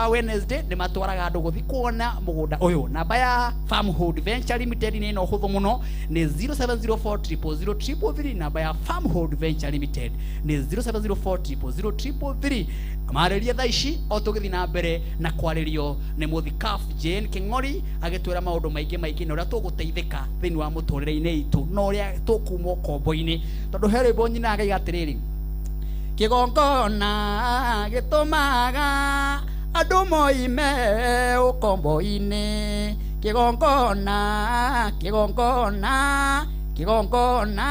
Wednesday nĩ matwaraga andũ gũthi kuona mũgũnda ũyũ. Namba ya Farmhold Venture Limited nĩ ĩno hũthũ mũno nĩ 0704000333. Namba ya Farmhold Venture Limited nĩ 0704000333. Marĩria thaa ici o tũgĩthiĩ na mbere na kwarĩrio nĩ mũthikabu Jane King'ori agĩtwĩra maũndũ maingĩ na ũrĩa tũgũteithĩka thĩinĩ wa mũtũrĩre-inĩ itũ na ũrĩa tũkumwo kombo-inĩ tondũ he rwĩmbo nyina agaiga atĩrĩrĩ kĩgongona gĩtũmaga andũ moime ũkombo-inĩ kĩgongona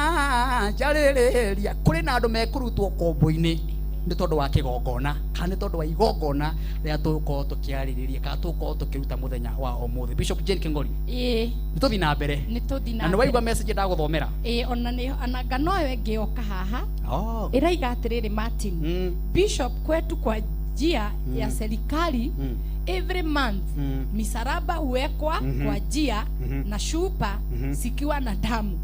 njarĩrĩria kũrĩ na andũ mekũrutwo kombo-inĩ nĩ tondũ wa kĩgongona kana nĩ tondũ wa igongona rĩrĩa tũgũkorwo tũkĩarĩrĩria kana tũgũkorwo tũkĩruta mũthenya wa ũmũthĩ. Bishop Jane King'ori nĩ tũthiĩ na mbere na nĩ waigua message ndagũthomera ona ngano ĩyo ĩngĩ yoka haha ĩraiga atĩrĩrĩ Martin Bishop kwetu kwa njia ya serikali every month misaraba huwekwa kwa njia na shupa sikiwa na damu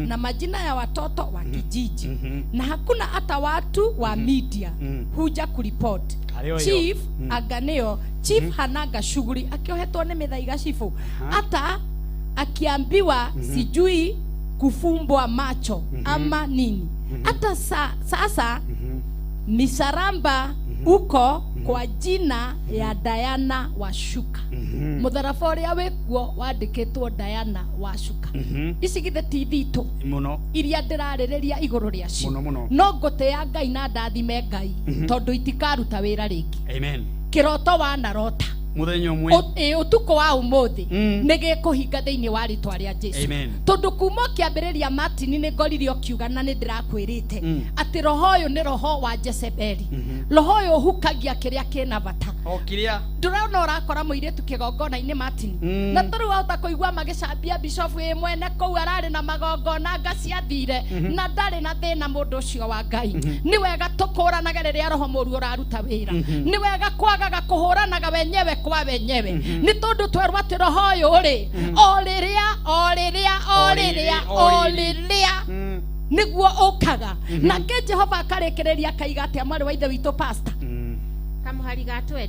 na majina ya watoto wa kijiji na hakuna hata watu wa media huja kuripoti. Chief Aganeo Chief hanaga shughuli akiohetwo nĩ mĩthaiga cifu hata akiambiwa sijui kufumbwa macho ama nini hata sasa misaramba uko kwa jina ya Diana Washuka mutharaba ũrĩa wĩkuo wandĩkĩtwo Diana Washuka ici githe ti thitũ mũno iria ndĩrarĩrĩria igũrũ rĩacio no ngũtĩa Ngai na ndathime Ngai tondũ itikaruta wĩra rĩngĩ. Amen. Kĩroto wanarota muthenya ũmwe ũtukũ wa ũmũthĩ nĩ gĩkũhinga thĩinĩ wa rĩtwa rĩa Jesũ tondũ kuma kĩambĩrĩria Martin nĩ ngoririo kiuga na nĩ ndĩrakwĩrĩte atĩ roho ũyũ nĩ roho wa Jezebeli roho ũyũ ũhukagia kĩrĩa kĩna bata ndũrona ũrakora mũirĩtu kĩgongona-inĩ Martin na tũrĩ wahota kũigua magĩcambia Bishop wĩ mwene kũu ararĩ na magongona ngaciathire na ndarĩ na thĩna mũndũ ũcio wa Ngai nĩ wega tũkũranaga rĩrĩa roho mũru ũraruta wĩra nĩ wega kwagaga kũhũranaga wenyewe kwa wenyewe ni tondu twerwa ati roho uyu ri o riria niguo ukaga nake Jehova akarekereria akaiga ati amari wa ithe witũ pastor kamuhari ga 20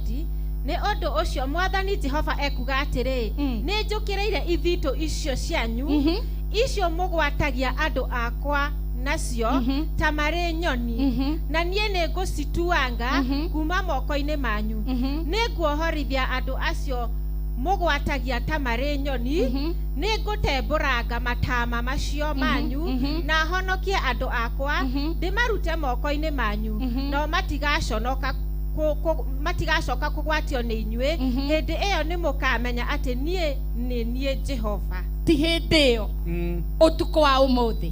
ni undu ucio Mwathani Jehova ekuga atiri ni njukireire ithito icio cianyu icio mugwatagia andu akwa nacio ta marĩ nyoni na niĩ nĩ ngũcituanga kuma moko-inĩ manyu nĩ nguohorithia andũ acio mũgwatagia ta marĩ nyoni nĩ ngũtembũranga matama macio manyu na honokie andũ akwa ndĩmarute moko-inĩ manyu no matigacoka kũgwatio nĩ inyuĩ hĩndĩ ĩyo nĩ mũkamenya atĩ niĩ nĩ niĩ Jehova. Ti hĩndĩ ĩyo ũtukũ wa ũmũthĩ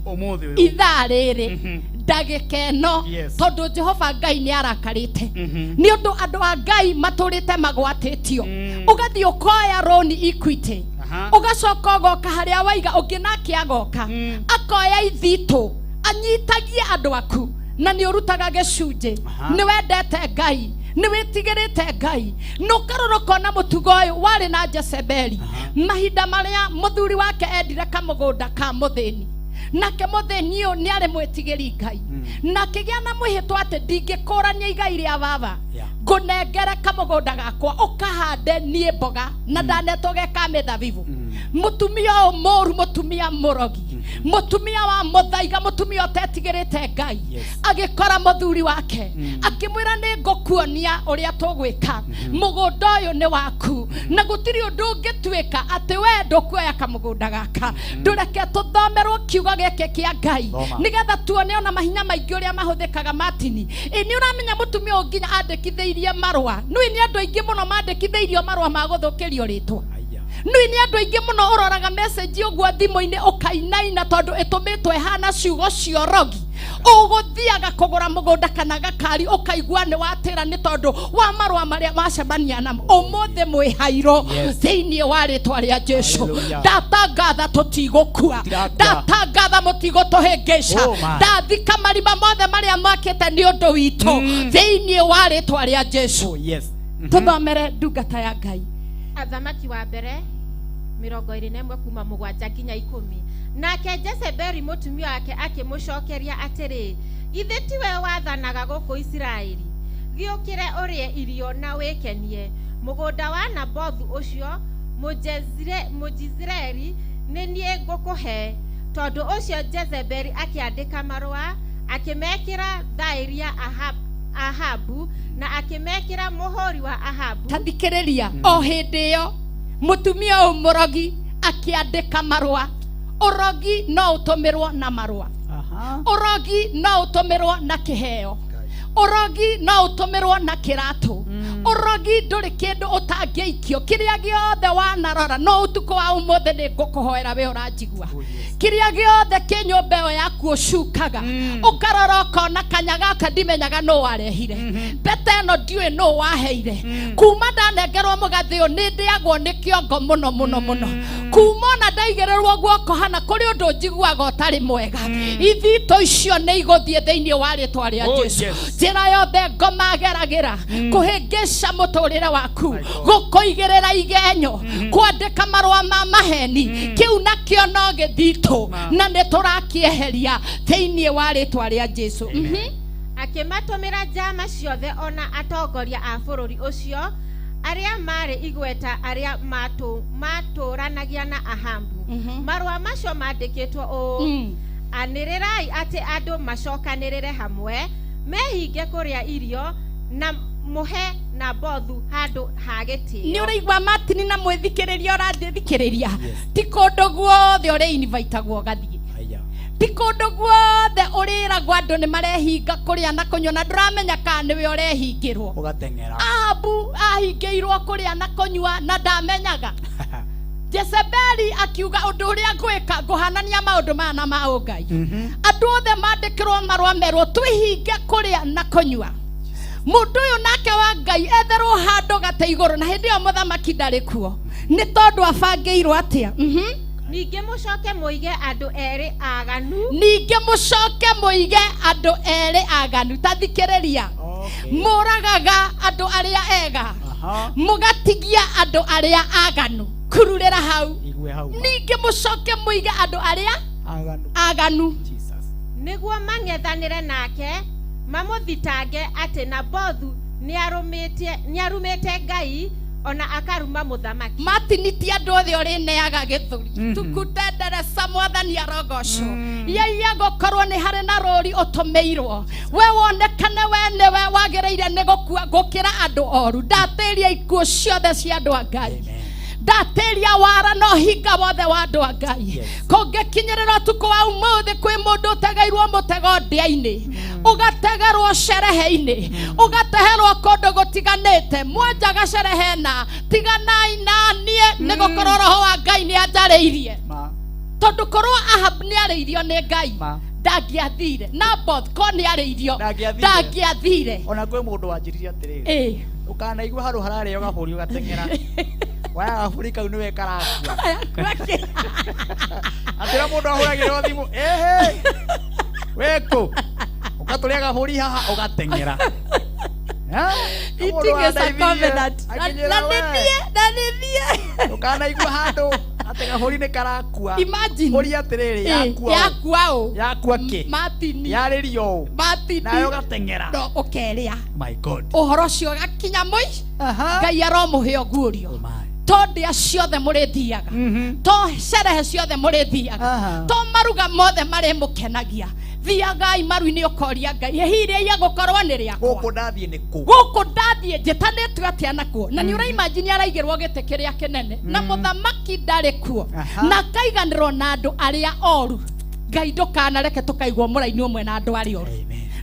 ithaa rĩrĩ ndagĩka ĩno tondũ Jehova Ngai nĩ arakarĩte nĩ ũndũ andũ a Ngai matũrĩte magwatĩtio ũgathiĩ ũkoya roni Equity ũgacoka ũgoka harĩa waiga ũngĩ nake agoka akoya ithitũ anyitagie andũ aku na nĩ ũrutaga gĩcunjĩ nĩ wendete Ngai nĩ wĩtigĩrĩte Ngai no karoroko na mũtugo ũyũ warĩ na Jezebeli mahinda marĩa mũthuri wake endire kamũgũnda ka mũthĩni nake muthĩni ũyũ nĩ arĩ mwĩtigĩri Ngai na kĩgĩa na mwĩhĩtwa atĩ ndingĩkũrania igai rĩa baba ngũnengere kamũgũnda gakwa ũkahande niĩ mboga na ndanetũge ka mĩthabibũ. Mũtumia ũyũ mũru, mũtumia mũrogi, mũtumia wa mũthaiga, mũtumia ũtetigĩrĩte Ngai agĩkora mũthuri wake akĩmwĩra nĩ ngũkuonia ũrĩa tũgwĩka, mũgũnda ũyũ nĩ waku na gũtirĩ ũndũ ũngĩtuĩka atĩ we ndũkuoya kamũgũnda gaka. Ndũreke tũthomerwo kiugo gĩkĩ kĩa Ngai nĩgetha tuone ona mahinya maingĩ ũrĩa mahũthĩkaga Martin. Nĩ ũramenya mũtumia ũyũ nginya andĩkithĩirie marũa, nũi nĩ andũ aingĩ mũno mandĩkithĩirio marũa ma gũthũkĩrio rĩtwa. Nũi nĩ andũ aingĩ mũno ũroraga message ũguo thimũ-inĩ ũkainaina tondũ ĩtũmĩtwo ĩhana ciugo ciorogi. Ũgũthiaga kũgũra mũgũnda kana gakari ũkaigua nĩ watĩra nĩ tondũ wa marũa marĩa wacemania namo. Ũmũthĩ mwĩhairo thĩinĩ wa rĩtwa rĩa Jesũ. Ndatangatha tũtigũkua, ndatangatha mũtigũtũhĩngĩca, ndathika marima mothe marĩa makĩte nĩ ũndũ witũ thĩinĩ wa rĩtwa rĩa Jesũ. Tũthomere ndungata ya Ngai. Athamaki wa mbere 21 kuma 7 nginya 10. Nake Jezebeli mũtumia wake akĩmũcokeria atĩrĩ, ithe tiwe wathanaga gũkũ Isiraeli, gĩũkĩre ũrĩe irio na wĩkenie. Mũgũnda wa Nabothu ũcio Mũjiziraeli nĩ niĩ ngũkũhe. Tondũ ũcio Jezebeli akĩandĩka marũa akĩmekĩra thairia Ahabu na akĩmekĩra mũhũri wa Ahabu. Tathikĩrĩria o hĩndĩ ĩyo mũtumia ũyũ mũrogi akĩandĩka marũa. Ũrogi no ũtũmĩrwo na marũa, ũrogi no ũtũmĩrwo na kĩheo, ũrogi no ũtũmĩrwo na kĩratũ, ũrogi ndũrĩ kĩndũ ũtangĩikio. Kĩrĩa gĩothe wanarora no ũtukũ wa ũmũthĩ nĩ ngũkũhoera we ũranjigua. Kĩrĩa gĩothe kĩ nyũmba ĩyo yaku ũcukaga ũkarora ũkona kanya gaka ndimenyaga nũ warehire, mbete ĩno ndiũĩ nũ waheire. Kuma ndanengerwo mũgathĩ ũyũ nĩ ndĩagwo nĩ kĩongo mũno mũno mũno. Kuma ona ndaigĩrĩrwo guoko hana kũrĩ ũndũ njiguaga ũtarĩ mwega. Ithito icio nĩ igũthiĩ thĩinĩ wa rĩtwa rĩa Jesũ. Njĩra yothe ngomageragĩra kũhĩngĩca mũtũrĩre waku, gũkũigĩrĩra igenyo, kwandĩka marũa ma maheni, kĩu nakĩo no gĩthito na nĩ tũrakĩeheria thĩinĩ wa rĩtwa rĩa Jesũ. Akĩmatũmĩra njama ciothe ona atongoria a bũrũri ũcio arĩa marĩ igweta arĩa matũranagia na Ahabu. Marũa macio mandĩkĩtwo ũũ: anĩrĩrai atĩ andũ macokanĩrĩre hamwe, mehinge kũrĩa irio na muhe Nabothu handũ ha gĩtĩo. Nĩ ũraigua Martin na mwĩthikĩrĩria ũrathikĩrĩria? Ti kũndũ guothe ũrĩ invitagwo gathiĩ, ti kũndũ guothe ũrĩragwo andũ nĩ marehinga kũrĩa na kũnyua na ndũramenya kana nĩwe ũrehingĩrwo. Ũgateng'era. Ahabu ahingĩirwo kũrĩa na kũnyua na ndamenyaga. Jezebeli akiuga ũndũ ũrĩa ngwĩka ngũhanania maũndũ maya na ma Ngai. Andũ othe mandĩkĩrwo marũa merwo twĩhinge kũrĩa na kũnyua. Mũndũ ũyũ nake wa Ngai etherwo handũ gate igũrũ na hĩndĩ ĩyo mũthamaki ndarĩ kuo nĩ tondũ abangĩirwo atĩa. Ningĩ mũcoke mũige andũ erĩ aganu. Ningĩ mũcoke mũige andũ erĩ aganu. Tathikĩrĩria. Mũragaga andũ arĩa ega, mũgatigia andũ arĩa aganu. Kururĩra hau. Ningĩ mũcoke mũige andũ arĩa aganu. Nĩguo mang'ethanĩre nake mamũthitange atĩ Nabothu nĩarumĩte Ngai ona akaruma mũthamaki. Martin ti andũ othe ũrĩneaga gĩthũri. Tukutendereza Mwathani arogocwo. Yaiya gũkorwo nĩ harĩ na rũri ũtũmĩirwo, we wonekane we nĩwe wagĩrĩire nĩ gũkĩra andũ oru. Ndatĩria ikuũ ciothe cia andũ a Ngai, ndatĩria wara no hinga wothe wa andũ a Ngai. Kũngĩkinyĩrĩra ũtukũ wa ũmũthĩ kwĩ mũndũ ũtegeirwo mũtego ndĩa-inĩ, ũgategerwo cerehe-inĩ, ũgateherwo kũndũ gũtiganĩte, mwanjaga cerehe na tiganai na niĩ nĩ gũkorwo roho wa Ngai nĩ anjarĩirie. Tondũ korwo Ahab nĩ arĩirio nĩ Ngai ndangĩathire. Naboth ko nĩ arĩirio ndangĩathire. Ona kwĩ mũndũ wanjĩrire atĩrĩrĩ, ũkanaigua harũ hararĩo gabũri ũgateng'era, waya gabũri kau nĩwe karakua. Atĩra mũndũ ahũragĩrwo thimũ, wekũ ũgatũrĩa gabũri haha ũgateng'era. Eating is a covenant. Na nithie ndukanaigua handu ati gaburi ni karakua. Imagine uri atiriri yakua ki matini yaririo matini nayo gatengera no ukeria. My God, uhoro cio gakinya mui Ngai aromuhe ogurio to ndia ciothe murithiaga to cerehe ciothe murithiaga to maruga mothe mari mukenagia thiagai maru-ini ukoria Ngai iria yagukorwo ni riakwa guku ndathie ni ku guku ndathie njitanitwe atia nakuo na ni uraimagine araigirwo gite kiria kinene na muthamaki ndari kuo na kaiganirwo na andu aria oru. Ngai ndukanareke tukaigwo muraini umwe na andu aria oru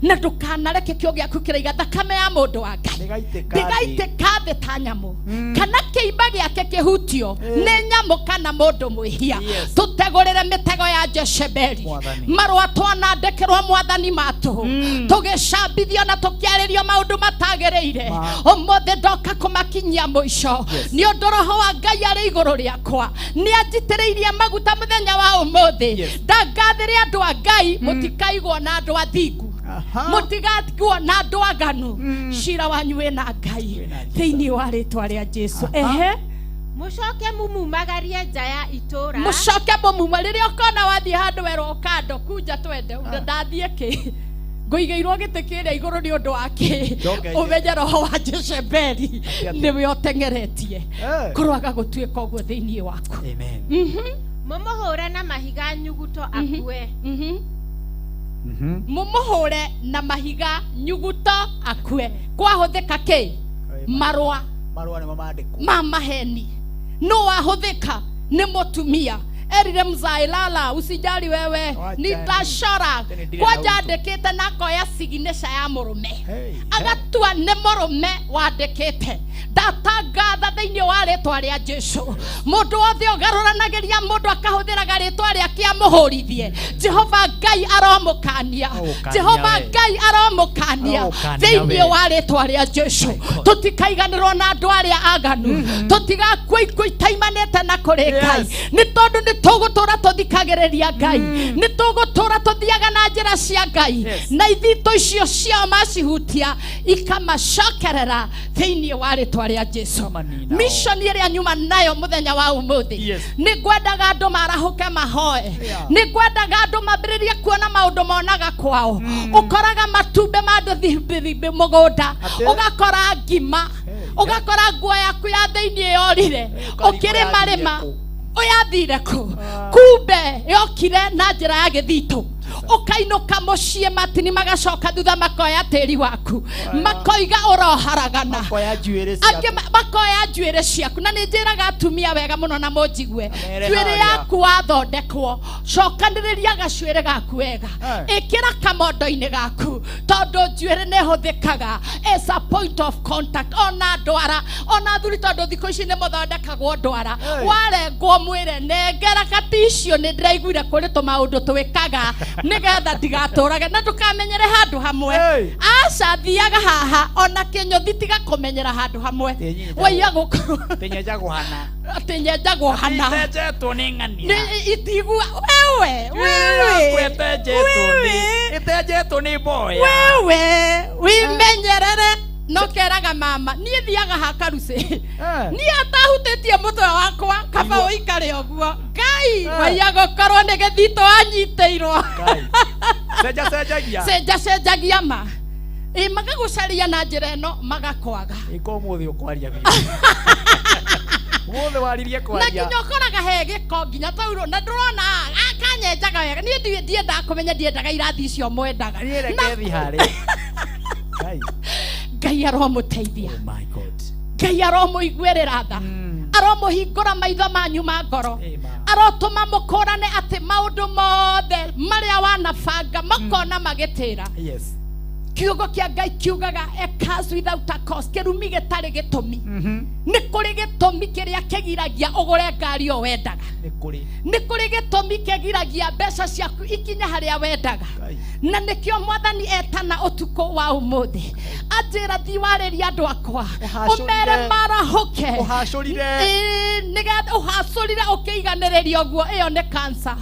na ndukanareke kio giaku kiraiga thakame ya mundu wa Ngai ndigaitĩka thĩ ta nyamũ kana kĩimba gĩake kĩhutio nĩ nyamũ kana mũndũ mwĩhia. Tũtegũrĩre mĩtego ya Jezebeli marũa twanandĩkĩrwo mwathani matũ tũgĩcambithio na tũkĩarĩrio maũndũ matagĩrĩire. Ũmũthĩ ndoka kũmakinyia mũico nĩ ũndũ roho wa Ngai arĩ igũrũ rĩakwa nĩ anjitĩrĩirie maguta mũthenya wa ũmũthĩ. Ndangathĩre andũ a Ngai mũtikaigwo na andũ athingu mutigatigwo na andu aganu. Cira wanyu wina Ngai thiini wa ritwa ria Jesu. Mucoke mumumagarie nja ya itura. Mucoke mumuma riria ukona wathie handu wero ukando kunja twende ndathie ki nguigeirwo gite kiria iguru ni undu wake umenye roho wa Jezebeli niwe utengeretie kurwaga gutuika uguo thiini waku. Amen. Mumuhure na mahiga nyuguto akue. Mumuhure na mahiga nyuguto akue. Kwahuthika ki marua ni mamandikwo ma maheni. No wahuthika ni mutumia erire Mzailala usijali wewe nitashora kwaja andikite na koya signature ya murume agatua ni murume wandikite. Ndatangatha thiini wa ritwa ria Jesu mundu wothe ugaruranagiria mundu akahuthiraga ritwa riake amuhurithie. Jehova Ngai aromukania Jehova Ngai aromukania thiini wa ritwa ria Jesu. Tutikaiganirwo na andu aria aganu tutigakua ikuo itaimanite na kuri Ngai ni tondu ni tugutura tuthikagiriria Ngai ni tugutura tuthiaga na njira cia Ngai na ithito icio cia macihutia ikamacokerera thiini wa ritwa ria Jesu. Mission iria nyuma nayo muthenya wa umuthi ni ngwendaga andu marahuke mahoe ni ngwendaga andu mambiririe kuona maundu monaga kwao. Ukoraga matumbe ma andu thimbi mugunda ugakora ngima ugakora nguo yaku ya thiini yorire ukirima rima uyathire ku kumbe yokire na njira ya githito ukainuka mucie matini magacoka thutha makoya tiri waku makoiga uroharagana makoya njuire ciaku. Na ninjiraga atumia wega muno na munjigwe njuire yaku wathondekwo cokaniriria gacuire gaku wega ikira kamondo-ini gaku tondu njuire ni huthikaga as a point of contact ona ndwara ona thuri tondu thiko ici ni muthondekagwo ndwara warengwo mwire nengera katicio ni ndiraiguire kuri tumaundu twikaga nigetha ndigaturage na ndukamenyere handu hamwe. Aca thiaga haha ona kinyuthi tiga kumenyera handu hamwe waiya gukorwo tinyenjagwo hana itenjetwo ni ng'ania itigua itenjetwo ni boya wewe wimenyerere no keraga mama nie thiaga hakaruce nie atahutitie mutwe wakwa kaba uikare oguo Ngai waiya gukorwo ni githito anyiteirwo cenjagia ma magagucaria na njira ino magakwaga iko muthi ukwaria muthi waririe kwaria na nginya ukoraga he giko nginya tauro na ndurona akanyenjaga wega nie ndiendaga kumenya ndiendaga irathi icio mwendaga nirekethi hari Ngai aromuteithia Ngai aromuiguĩrĩra tha aromuhingũra maitho manyu ma ngoro arotuma mukurane ati maundu mothe maria wanabanga makona magitira. Kiugo kia Ngai kiugaga a cause without a cause kirumi gitari gitumi ni kuri gitumi kiria kigiragia ugure ngari o wendaga ni kuri gitumi kigiragia mbeca ciaku ikinya haria wendaga na nikio mwathani etana utuko wa umuthi anjira thiwariria andu akwa umere marahoke nigetha uhacurire ukiiganiriria guo iyo ni cancer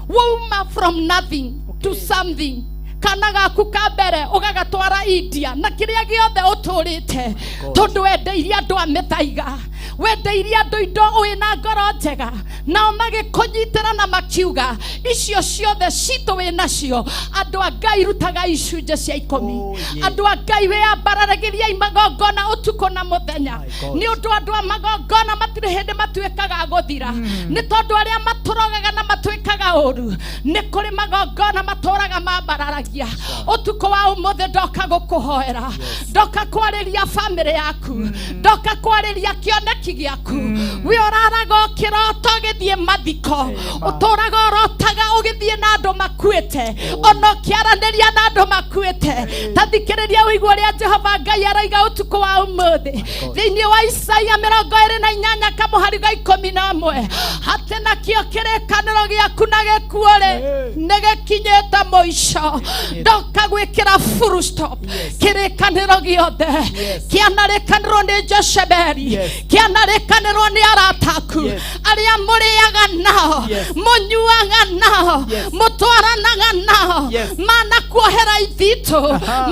wouma from nothing to something kana gaku ka mbere ugagatwara India na kiria giothe uturite tondu wendeirie andu a mithaiga wendeirie andũ indo wĩna ngoro njega, nao magĩkũnyitĩra na makiuga icio ciothe citũ wĩ nacio. Andũ a Ngai rutaga icunjĩ cia ikũmi. Andũ a Ngai wĩambaragĩriai magongona ũtukũ na mũthenya, nĩ ũndũ andũ a magongona matirĩ hĩndĩ matuĩkaga gũthira, nĩ tondũ arĩa matũrogaga na matuĩkaga ũru nĩ kũrĩ magongona matũraga mambararagia. Ũtukũ wa ũmũthĩ ndoka gũkũhoera, ndoka kwarĩria bamĩrĩ yaku, ndoka kwarĩria kĩoneki gĩaku. We ũraraga ũkĩrota ũgĩthiĩ mathiko, ũtũraga ũrotaga ũgĩthiĩ na andũ makuĩte, ona ũkĩaranĩria na andũ makuĩte. Ta thikĩrĩria ũigua ũrĩa Jehova Ngai araiga ũtukũ wa ũmũthĩ thĩinĩ wa Isaia 28 kamũhari ga 11, atĩ nakĩo kĩrĩkanĩro gĩaku na gĩkuũ-rĩ nĩ gĩkinyĩte mũico. Ndoka gwĩkĩra full stop kĩrĩkanĩro gĩothe kĩanarĩkanĩrwo nĩ Jezebeli, kĩanarĩkanĩrwo nĩ arata aku arĩa mũrĩaga nao, mũnyuaga nao, mũtwaranaga nao, manakuohera ithitũ,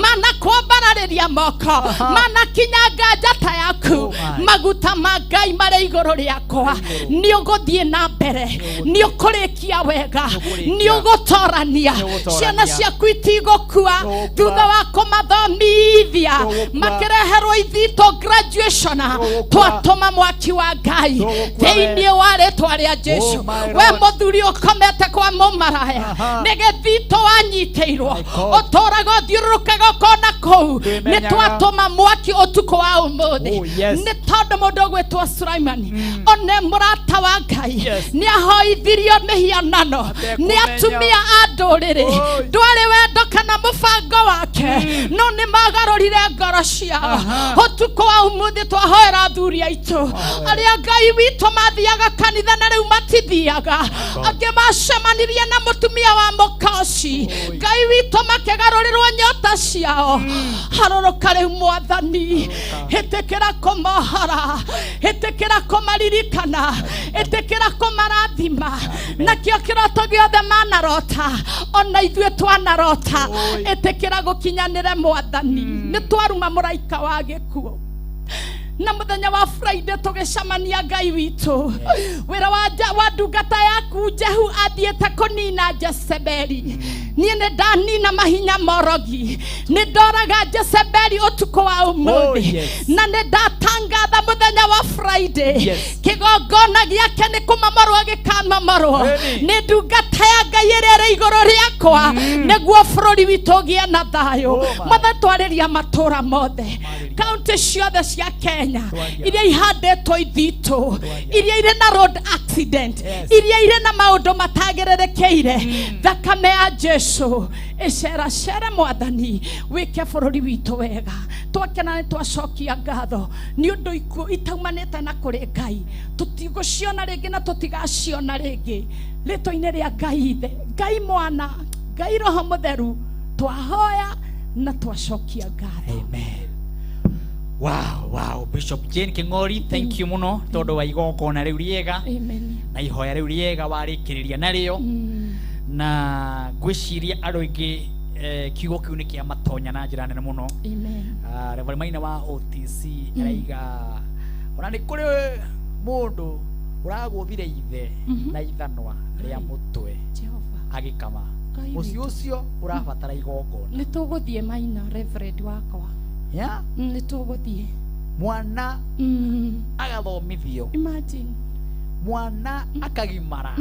manakwambararĩria moko, manakinyanga njata yaku. Maguta ma Ngai marĩ igũrũ rĩakwa. Nĩ ũgũthiĩ na mbere, nĩ ũkũrĩkia wega, nĩ ũgũtorania. Ciana ciaku itigũkua thutha wa kũmathomithia makĩreherwo ithitũ graduation. Twatũma mwaki wa Ngai thĩinĩ wa rĩĩtwa rĩa Jesũ. We mũthuri ũkomete kwa mũmaraya, nĩ gĩthitũ wanyitĩirwo, ũtũraga ũthiũrũrũkaga kona kũu. Nĩ twatũma mwaki ũtukũ wa ũmũthĩ, nĩ tondũ mũndũ ũgwĩtwo Sulaimani one mũrata wa Ngai nĩ ahoithirio mĩhianano nĩ atumia a ndũrĩrĩ. Ndwarĩ wendo kana mũbango wake, no nĩ magarũrire ngoro ciao. Ũtukũ wa ũmũthĩ twahoera athuri aitũ arĩa Ngai witũ mathiaga kanitha na rĩu matithiaga, angĩ macemanirie na mũtumia wa mũkoci. Ngai witũ makĩgarũrĩrwo nyota ciao. Harũrũka rĩu Mwathani, ĩtĩkĩra kũmohora, ĩtĩkĩra kũmaririkana, ĩtĩkĩra kũmarathima. Nakĩo kĩroto gĩothe manarota, ona ithuĩ twanarota, ĩtĩkĩra gũkinyanĩre Mwathani. Nĩ twaruma mũraika wa gĩkuũ na mũthenya wa Friday tũgĩcemania Ngai witũ. Wĩra wa ndungata yaku Jehu athiĩte kũnina Jezebeli. Niĩ nĩ ndanina mahinya morogi, nĩ ndoraga Jezebeli ũtukũ wa ũmũthĩ, na nĩ ndatangatha mũthenya wa Friday kĩgongona gĩake nĩ kũmamorwo gĩkamamorwo nĩ ndungata ya Ngai ĩrĩa ĩrĩ igũrũ rĩakwa, nĩguo bũrũri witũ ũgĩe na thayũ. Mothe twarĩria matũũra mothe, kaunti ciothe cia Kenya iria ihandĩtwo ithitũ, iria irĩ na road accident, iria irĩ na maũndũ matagĩrĩrĩkĩire, thakame ya Jesũ ĩceracere Mwathani, wĩke bũrũri witũ wega. Twakena nĩ twacokia ngatho nĩ ũndũ ikuũ itaumanĩte na kũrĩ Ngai. Tũtigũciona rĩngĩ na tũtigaciona rĩngĩ. Rĩĩtwa-inĩ rĩa Ngai Ithe, Ngai Mwana, Ngai Roho Mũtheru, twahoya na twacokia ngatho. Amen. Wow, Bishop Jane King'ori, thank you muno tondu wa igongona riu riega. Amen. Na ihoya riu riega warikiriria nario. Na gwiciria andu aingi kiugo kiu ni kia matonya na njira nene muno. Amen. Reverend Maina wa OTC araiga ona ni kuri mundu uraguthire ithe na ithanwa ria mutwe agikama muci ucio urabatara igongona. Ni tuguthie Maina Reverend wakwa. Yeah. Ni tuguthie mwana agathomithio. Imagine mwana akagimara.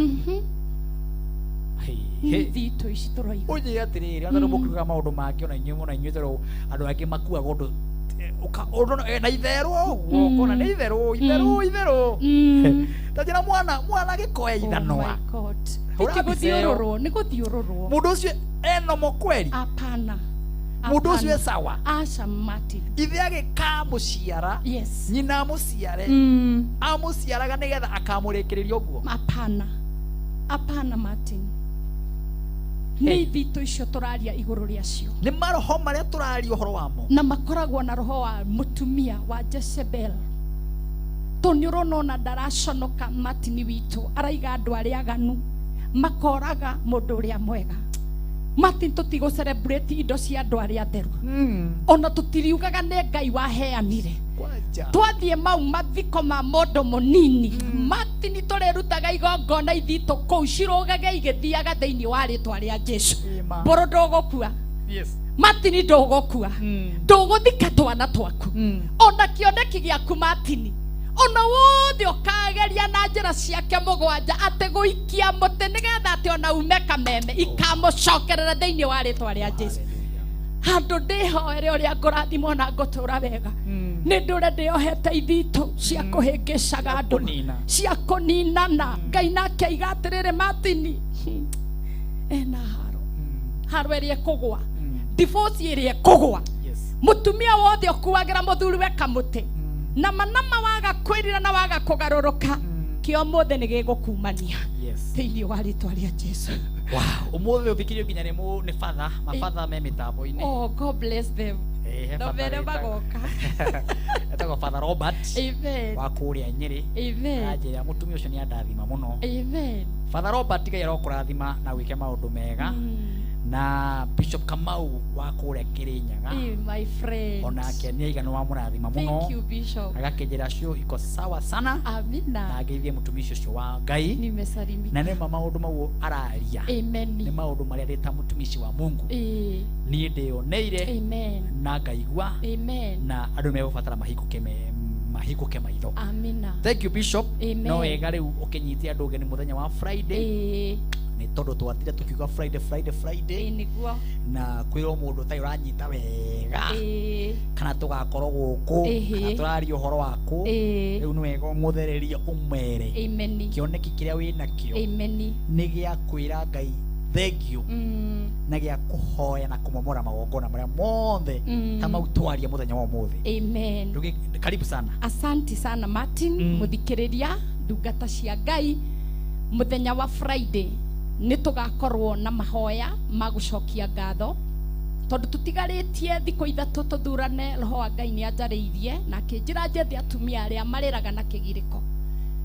Thitũ ici tũraiga ũnjĩre atĩrĩrĩ, ona nĩ mũkiuga maũndũ mangĩ ona inyuĩ tondũ andũ angĩ makuaga ũndũ na itherũ ũguo, ũkona nĩ itherũ ta njĩra mwana gĩkoya ithanwa. Nĩ gũthiũrũrwo mũndũ ũcio enomo kweri? Apana. Mũndũ ũcio e sawa? Aca Martin. Ithe agĩkamũciara, nyina amũciare, amũciaraga nĩgetha akamũrĩkĩrĩria ũguo? Apana Martin. Nĩ ithitũ icio tũraria igũrũ rĩacio. Nĩ maroho marĩa tũraria ũhoro wamo, na makoragwo na roho wa mũtumia wa Jezebel. Tondũ ũrona ona ndaraconoka Martin witũ, araiga andũ arĩa aganu makoraga mũndũ ũrĩa mwega. Martin tũtigũ celebrate indo cia andũ arĩa atheru. Ona tũtiriugaga nĩ Ngai waheanire, twathie mau mathiko ma mondo munini Martin turerutaga igongona ithito kou cirugage igithiaga thiini wa ritwa ria Jesu mboro ndogokua Martin ndogokua nduguthika twana twaku ona kioneki giaku Martin ona wothe okageria na njira ciake mugwanja ati guikia muti nigetha ati ona ume kameme ikamucokerera thiini wa ritwa ria Jesu handu ndihoere uria ngurathimwo na ngutura wega ni ndure ndiohete ithito cia kuhingicaga andu cia kuninana Ngai nake aiga atiriri Martin ena haro irie kugwa divorce irie kugwa mutumia wothe okuagira muthuriwe kamuti na manama waga kwirira na waga kugaruruka kio mothe ni gigukumania thiini wa ritwa ria Jesu. Wow, umothe uthikirio nginya ni father, mafadha me mitambo-ini. Oh, God bless them. No vere bagoka. Etagwo Father Robert. Amen. Wa kuria Nyeri. Amen. Ajira mutumia ucio ni andathima muno. Amen. Father Robert gai arokurathima na wike maundu mega. Na Bishop Kamau wa kuria Kirinyaga. My friend. Onake ni aigana wa murathima muno. Thank you Bishop. Agakejera cio iko sawa sana. Amina. Na ageithie mutumia ucio wa Ngai. Nimesalimika. Na ni maundu mau araria. Amen. Ni maundu maria reta mutumishi wa Mungu. Ni ndioneire. Amen. Na ngaigua. Amen. Na andu megubatara mahikuke maitho. Amina. Thank you Bishop. Amen. No wega riu ukinyitia andu ugeni muthenya wa Friday. Ni tondu twatire tukiuga Friday niguo na kwiro mundu tai uranyita wega kana tugakorwo guku kana turaria uhoro waku riu ni wega umuthereria umere amen kioneki kiria wina kio amen ni gia kwira Ngai thank you na gia kuhoya na kumomora magongona maria mothe ta mau twaria muthenya wa umuthi amen karibu sana. Asante sana Martin muthikiriria ndungata cia Ngai muthenya wa Friday ni tugakorwo na mahoya magucokia ngatho tondu tutigaritie thiko ithatu tuthurane roho wa Ngai ni anjariithie na kinjira njethi atumia aria mariraga na kigiriko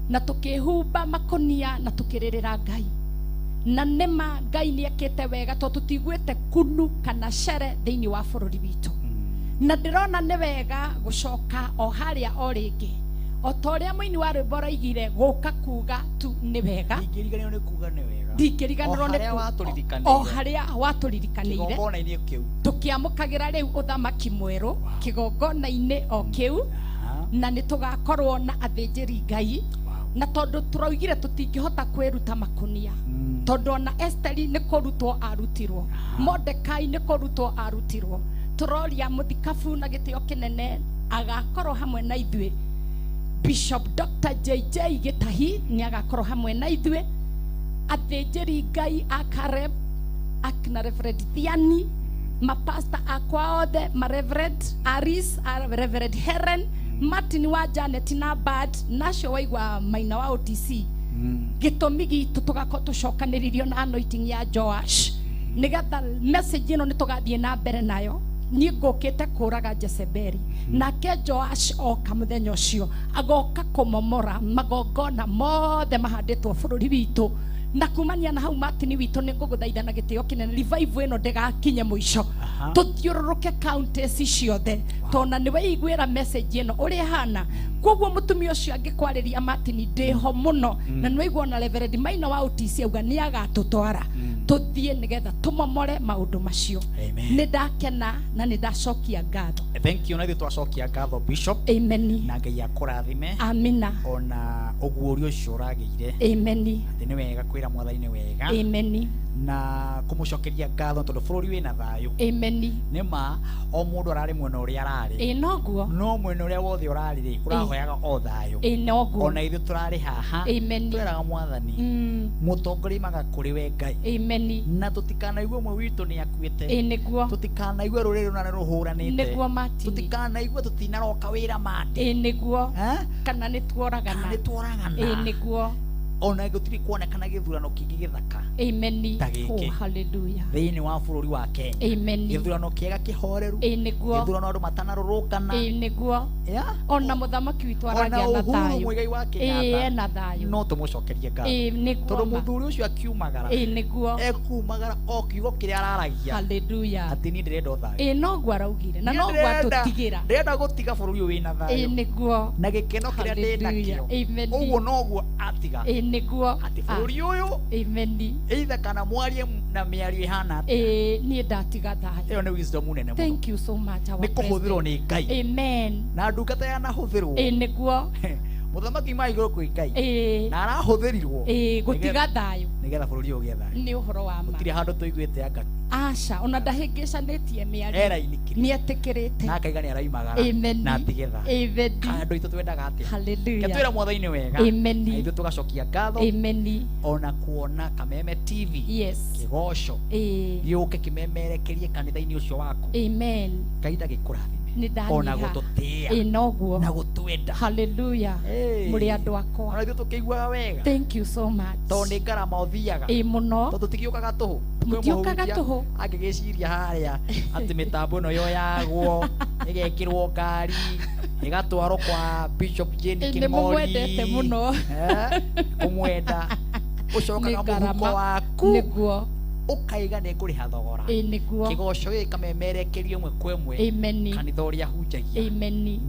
na tukihumba makonia na tukiririra Ngai na nema Ngai ni ekete wega tondu tutigwite kunu kana cere thiini wa bururi witu na ndirona ni wega gucoka o haria o ringi o toria muini wa rwimbo raigire guka kuga tu ni wega ndingiriganirwo ni kuga ni wega ndingiriganirwo ni o haria waturirikanire kigongona-ini kiu tukiamukagira riu uthamaki mweru kigongona-ini o kiu na ni tugakorwo na athinjiri Ngai na tondu turaugire tutingihota kwiruta makunia tondu na Esteri ni kurutwo arutirwo Mordekai ni kurutwo arutirwo turoria muthikabu na gitio kinene agakorwo hamwe na ithuĩ Bishop Dr. JJ Gitahi ni agakorwo hamwe na ithuĩ athinjiri Ngai akareb akina Reverend Thiani mapasta akwa othe ma Reverend Aris Reverend Helen Martin wa Janet na Bad nacio waigua Maina wa OTC gitumi gitu tugakorwo tucokanĩrĩrio na anointing ya Joash nigetha message ĩno nĩtũgathiĩ na mbere nayo ni ngũkĩte kũraga Jezebeli nake Joash oka mũthenya ũcio agoka kũmomora magongona mothe mahandĩtwo bũrũri witũ na kumania na hau Martin witũ nĩ ngũgũthaitha na gĩtĩo kĩnene revival ĩno ndĩgakinye mũico tuthiũrũrũke counties ciothe tona nĩ weiguĩra message ĩno ũrĩa hana koguo mũtumia ũcio angĩkwarĩria Martin ndĩho mũno na nĩ waigua na Reverend Maina wa OTC auga nĩ agatũtwara tuthiĩ nigetha tumomore maundu macio nĩ ndakena na nĩ ndacokia ngatho. Thank you na ithuĩ twacokia ngatho Bishop. Amen. Na Ngai akũrathime. Amina. Ona ũguũrio ũcio ũragĩire. Amen. Atĩ nĩ wega kwĩra Mwathani wega. Amen. Na kũmũcokeria ngatho tondũ bũrũri wĩna thayũ. Amen. Nĩ ma o mũndũ ararĩ mwena ũrĩa ararĩ. Noguo. No mwena ũrĩa wothe ũrarĩ ũrahoyaga o thayũ. Noguo. Ona ithuĩ tũrarĩ haha. Amen. Twĩraga Mwathani. Mũtongoria maga kũrĩ we Ngai. Amen. Na tũtikanaigua ũmwe witũ nĩ akuĩte. Nĩguo. Tũtikanaigua rũrĩrĩ rũna nĩ rũhũranĩte. Nĩguo Martin. Tũtikanaigua tũtinaroka wĩra mate. Nĩguo. Kana nĩ tuoragana. Nĩ tuoragana. Nĩguo. ona gutiri kuonekana githurano kingi githaka amen ta giki. Oh, hallelujah thiini wa bururi wa Kenya amen githurano kiega kihoreru niguo githurano andu matanarurukana niguo ona muthamaki witu aragia na thayu mwigai wa Kenya na thayu no tumucokerie ngatho niguo tondu muthuri ucio akiumagara niguo ekumagara o kiugo kiria araragia hallelujah ati ni ndirenda thayu no gwa raugire na no gwa tutigira ndirenda gutiga bururi uyu wina thayu niguo na gikeno kiria ndinakio amen uguo noguo atiga niguo ati bururi uyu amen either kana mwarie na miario ihana ni ndatiga thayu iyo ni wisdom nene muno thank you so much our ni kuhuthirwo ni Ngai amen na ndungata ya nahuthirwo niguo muthamaki maiguru kwi Ngai na arahuthirirwo gutiga thayu nigetha bururi ugie thayu ni uhoro wa ma gutiri handu tuiguite anga aca ona ndahingicanĩtie mĩario nĩetĩkĩrĩte na akaiga nĩ araimagara na atige tha andũ itũ twendaga atĩa twĩra mwathani wega na ithuĩ tũgacokia ngatho ona kuona Kameme TV kĩgoco gĩũke kĩmemerekerie kanitha-inĩ ũcio waku Ngai ndagĩkũrathime ona gũtũtĩa na gũtwenda haleluya mũrĩ andũ akwa ona ithuĩ tũkĩiguaga wega thank you so much tondũ nĩ ngarama ũthiaga mũno tondũ tũtigĩũkaga tũhũ tũtiũkaga tũhũ angĩgĩciria harĩa atĩ mĩtambo ĩno yoyagwo ĩgekĩrwo ngari ĩgatwarwo kwa Bishop Jane King'ori nĩmũmwendete mũno ũmwenda ũcokaga mũhuko waku nĩguo ukaiga nĩ ngũrĩha thogora kĩgoco gĩkĩ kamemerekerio ĩmwe kwa ĩmwe kanitha ũrĩa hunjagia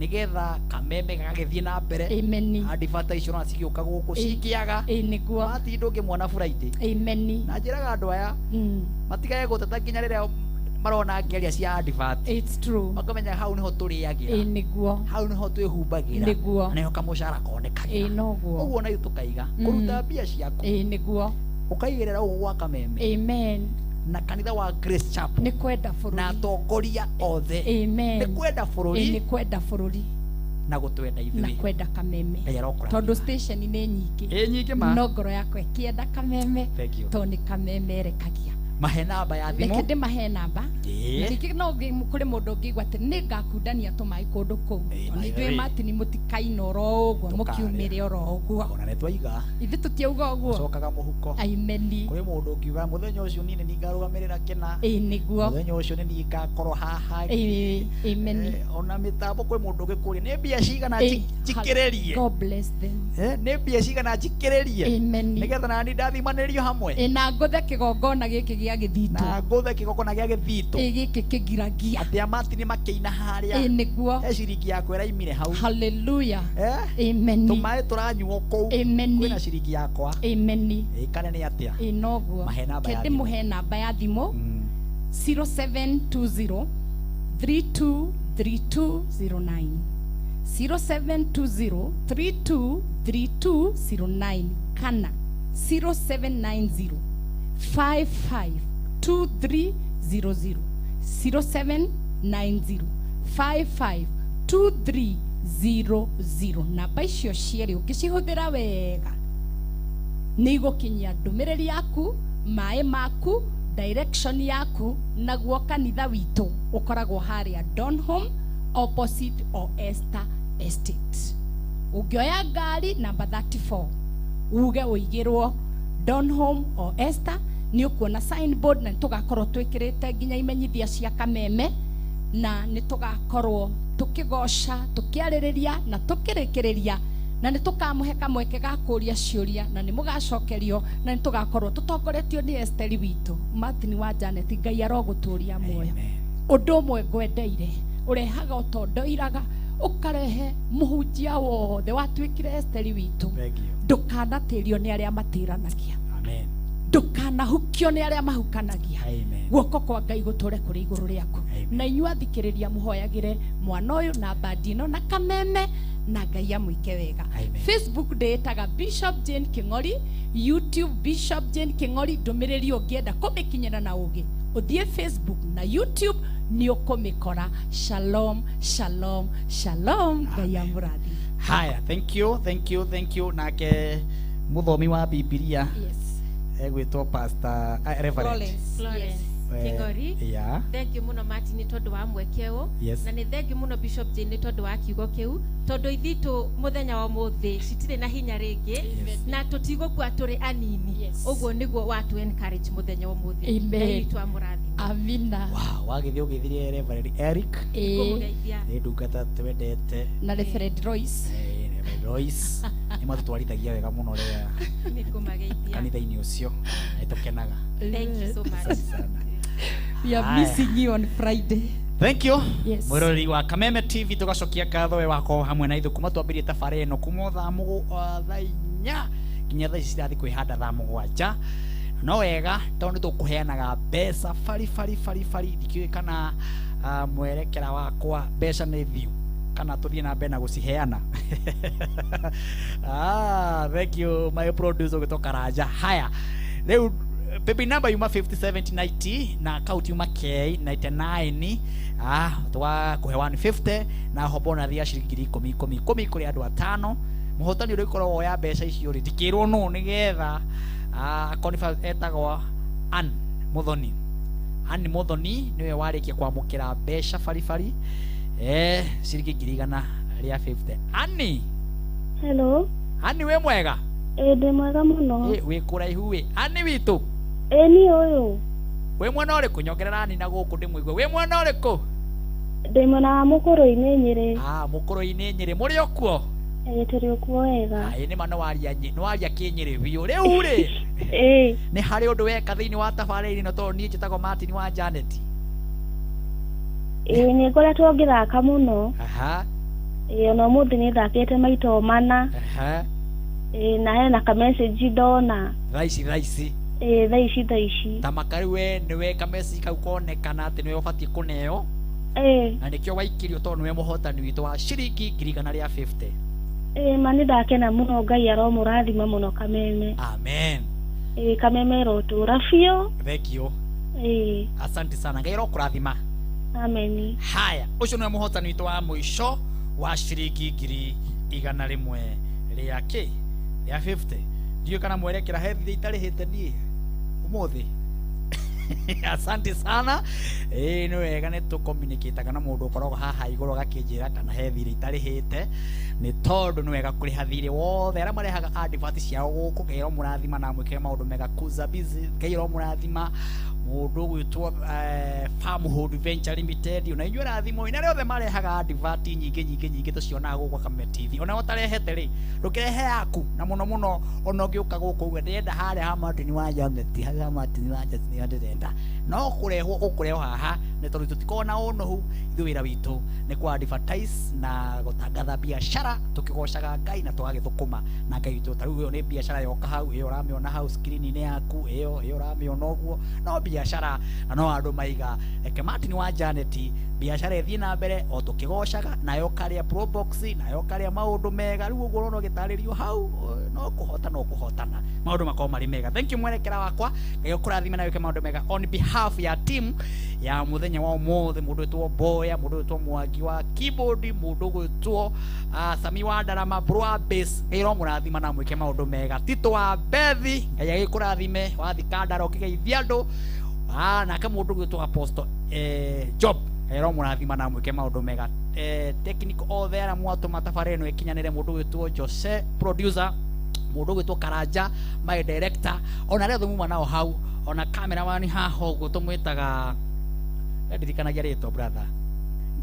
nĩgetha Kameme gagagĩthiĩ na mbere advertisement ona cigĩũka gũkũ cingĩaga matinda ũngĩmona Friday na njĩraga andũ aya matigage gũteta nginya rĩrĩa marona ngĩaria cia advert makamenya hau nĩho tũrĩagĩra hau nĩho twĩhumbagĩra na nĩho kamũcara konekagĩra ũguo na ithuĩ tũkaiga kũruta mbia ciaku ukaigĩrĩra ũguo gwa Kameme na kanitha wa Grace Chapel nĩ kwenda bũrũri na atongoria othe nĩ kwenda bũrũri na gũtwenda ithuĩ na kwenda Kameme tondũ station nĩ nyingĩ no ngoro yakwa ĩkĩenda Kameme tondũ nĩ Kameme erekagia mahe namba ya thimũ reke ndĩmahe namba rĩngĩ no kũrĩ mũndũ ũngĩigua atĩ nĩ ngakundania tũmaĩ kũndũ kũu ona ithuĩ Martin mũtikaina oro ũguo mũkiumĩre oro ũguo ona nĩ twaiga ithuĩ tũtiauga ũguo cokaga mũhuko aimeni kũrĩ mũndũ ũngiuga mũthenya ũcio niĩ nĩ ngarũgamĩrĩra kĩna nĩguo mũthenya ũcio nĩ niĩ ngakorwo haha amen ona mĩtambo kwĩ mũndũ ũgĩkũria nĩ mbia cigana njikĩrĩrie God bless them nĩ mbia cigana njikĩrĩrie nĩgetha nani ndathimanĩrio hamwe na ngũthe kĩgongona gĩkĩ gĩa gĩthitũ na ngũthe kĩgongona gĩa gĩthitũ gĩkĩ kĩgiragia atĩ a Martin makĩina harĩa nĩguo ciringi yakwa ĩraimire hau haleluya amen tũmaĩ tũranyuo kũu kwĩna ciringi yakwa amen ĩkane nĩ atĩa noguo ndĩmũhe namba ya thimũ 0720 323209 0720 323209 kana 0790 552300 0790 552300 namba icio cierĩ ũngĩcihũthĩra wega nĩ igũkinyia ndũmĩrĩri yaku maĩ maku direction yaku naguo kanitha witũ ũkoragwo harĩa Donholm opposite o Esther Estate ũngĩoya ngari namba 34 uge ũigĩrwo Donholm o Esther nĩ ũkuona signboard na nĩtũgakorwo twĩkĩrĩte nginya imenyithia cia Kameme na nĩtũgakorwo tũkĩgoca tũkĩarĩrĩria na tũkĩrĩkĩrĩria na nĩtũkamũhe kamweke ga kũria ciũria na nĩmũgacokerio na nĩtũgakorwo tũtongoretio nĩ Esther witũ Martin wa Janet Ngai arogũtũria muoyo ũndũ ũmwe ngwendeire ũrehaga ũtondoiraga ũkarehe mũhunjia wothe watuĩkire Esther witũ ndũkanatĩrio nĩ arĩa matĩranagia ndũkanahukio nĩ arĩa mahukanagia guoko kwa Ngai gũtũre kũrĩ igũrũ rĩaku na inyuĩ athikĩrĩria mũhoyagĩre mwana ũyũ na bandi ĩno na Kameme na Ngai amũike wega Facebook ndĩĩtaga Bishop Jane King'ori YouTube Bishop Jane King'ori ndũmĩrĩri ũngĩenda kũmĩkinyĩra na ũgĩ ũthiĩ Facebook na YouTube nĩ ũkũmĩkora shalom shalom shalom Ngai amũrathi haya thank you nake mũthomi wa Bibilia egwĩtwo Pastor Reverend Kingori. Yeah. Thank you muno Martin ni tondu wa mwekeo. Yes. Na ni thank you muno Bishop Jane ni tondu wa kiugo kiu. Tondu ithitu muthenya wa muthi citire na hinya ringi na tutigukua turi anini. Uguo niguo watu encourage muthenya wa muthi. Amen. Amina. Wow, wagithie ugithirie Reverend Eric. Ni ndungata twendete. Na Reverend Royce. Royce. Ni matutwarithagia wega muno ria. Nikumageithia. Kanitha-ini ucio. Nitukenaga. Thank you so much. We are missing you on Friday. Thank you. Yes. Mwirori wa Kameme TV tugacokia ngatho we wako hamwe na ithu kuma twambirie thabari ino kuma thaa inya nginya thaa ici cirathi kwihanda thaa mugwanja no wega tondu tukuheanaga mbeca fari ndikiuĩ kana mwerekera wakwa mbeca nĩ thiu kana tuthie na mbere na guciheana. Thank you my producer ugitoka Raja. Haya riu baby number yuma 5790 na account yuma K99 twa kuhe 150 na hobona thia ciringi 10 kuri andu atano. Muhotani uri korwo ya mbeca icio ri ndikirwo no nigetha confirm etagwa Ann Muthoni niwe warikia kwamukira mbeca fari ciringi 100 ria 50. Anni, hello. Anni we mwega? Ndi mwega muno. We kuraihu we. Anni witu? Ni uyu. We mwana uriku nyongerera ni na guku ndimwigue. We mwana uriku? Ndi mwana wa Mukuru-ini Nyeri. Mukuru-ini Nyeri. Muri okuo? Turi okuo wega. Ni mano waria Kinyeri biu. Riu ri? Ni hari undu weka thiini wa tabariri no to ni njitagwo Martin wa Janet. Ni ngoretwo ngithaka muno. Ona muthi ni thakite maito mana. Na hena ka message ndona. Thaici. Thaici. Tamakari we niwe ka message kau konekana ati niwe ubatie kuneo. Na nikio waikirio tondu niwe muhotani witu wa ciringi 150. Mani ndakena muno Ngai aromurathima muno Kameme. Amen. Kameme rotura biũ. Thank you. Asante sana. Ngai arokurathima. Amen. Haya, ucio niwe muhotani witu wa mwisho wa ciringi 100 ria ki ya 50. Ndio kana mwerekera hethi itarihite nie umuthi. Asante sana. Ni wega ni tu communicate kana mundu ukoragwo haha iguru gakinjira kana hethi itarihite ni tondu ni wega kuriha thiri wothe ara marehaga advert ciao guku kairo murathima na mwike maundu mega kuza busy kairo murathima mundu gwitwo Farmhold Venture Limited una inyuĩ rathimo ina rĩothe marehaga advert nyingĩ tucionaga gũkũ Kameme TV ona ũtarehete rĩ ndũkĩrehe yaku na mũno ona ũngĩũka gũkũ ũguo ndĩrenda harĩa ha Martin wa Janet harĩa Martin wa Janet ndĩrenda no ũkũrehwo haha nĩ tondũ tũtikoragwo na ũnohu ithuĩ wĩra witũ nĩ ku advertise na gũtangatha biashara tũkĩgocaga Ngai na tũgagĩthũkũma na Ngai witũ ta rĩu ĩyo nĩ biashara yoka hau ĩyo ũramĩona hau screen-inĩ yaku ĩyo ũramĩona ũguo no biashara na no andu maiga eke Martin wa Janet biashara ithii na mbere o tukigocaga nayo karia pro box nayo karia maundu mega riu uguo no gitaririo hau no kuhotana maundu makao mari mega. Thank you mwerekera wakwa ngai ukurathime na wike maundu mega on behalf ya team ya muthenya wa umuthi mundu witwo Boya mundu witwo Mwangi wa keyboard mundu witwo Sami wa Ndarama bro bass ngai ro murathima na mwike maundu mega Tito wa Bethi ngai agikurathime wathikandara ukigeithia andu na kama mundu gwitwo Apostle Job ero murathima na mwike maundu mega technical all there mwato matafare no ikinyanire mundu gwitwo Jose producer mundu gwitwo Karanja my director ona rĩothe muma nao hau ona cameraman haha ũguo tumwĩtaga ndirikanagia rĩtwa brother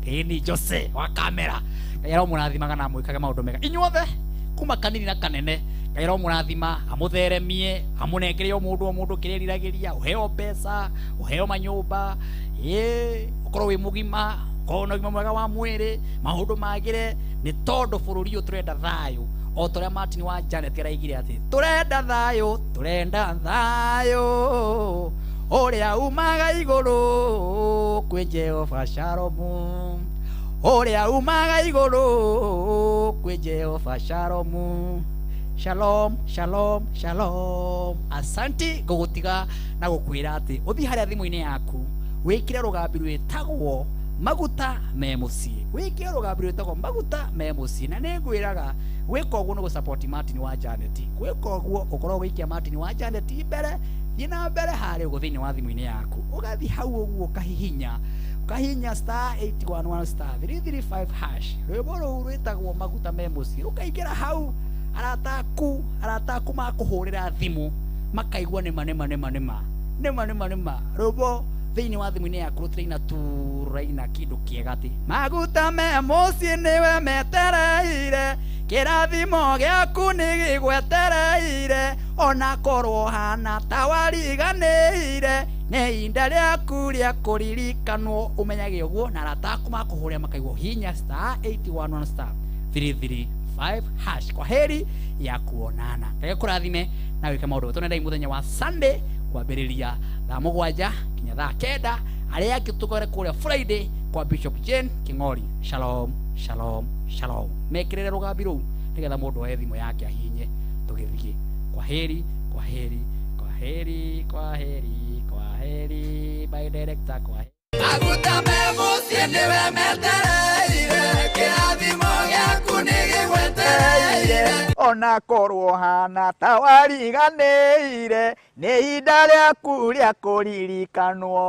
ni Jose wa camera ero murathimaga na mwikage maundu mega inyuothe kuma kanini na kanene kairo murathima amutheremie amunengere o mundu kiririragiria uheo pesa uheo manyumba ukorwo wi mugima kono gima mwega wa mwiri maundu magire ni tondu bururi uyu turenda thayo o turia Martin wa Janet araigire ati turenda thayo uria umaga iguru kwi Jehova Shalom uria umaga iguru kwi Jehova Shalom. Shalom, shalom, shalom. Asante gugutiga na gukwira ati uthi haria thimu-ini yaku wikire rugambi rwitagwo maguta me muciĩ wĩkĩe rũgambi rwĩtagwo maguta me muciĩ na nĩngwĩraga gwĩka ũguo nĩ gũsupport Martin wa Janet gwĩka ũguo ũkorwo gũikia Martin wa Janet mbere thiĩ na mbere harĩa ũguo thĩinĩ wa thimũ-inĩ yaku ũgathiĩ hau ũguo ukahihinya star 811 star 335 hash rwĩmbo rũu rwĩtagwo maguta me muciĩ ũkaingĩra hau arata aku makũhũrĩra thimũ makaigua nĩma rwĩmbo thĩinĩ wa thimũ-inĩ yaku rũtiraina kĩndũ kĩega atĩ maguta me muciĩ nĩwe metereire kĩrathimo gĩaku nĩ gĩgwetereire ona korwo hana ta wariganĩire nĩ ihinda rĩaku rĩa kũririkanwo ũmenyage ũguo na arata aku makũhũrĩra makaigua hinya star 811 star 335 hash kwa heri ya kuonana Ngai kũrathime na wĩke maũndũ tũnenda mũthenya wa Sunday kwambĩrĩria thaa 7 kinya thaa 9 arĩa angĩ tũkore kũrĩa Friday kwa Bishop Jane King'ori shalom mekĩrĩre rũgambi rũu nĩgetha mũndũ oe thimũ yake ahinye tũgĩthiĩ kwa heri by director kwa heri maguta me muciĩ nĩwe metereire kĩrathimo gĩaku nĩ gĩgwetereire ona korwo hana ta wariganĩire nĩ ihinda rĩaku rĩa kũririkanwo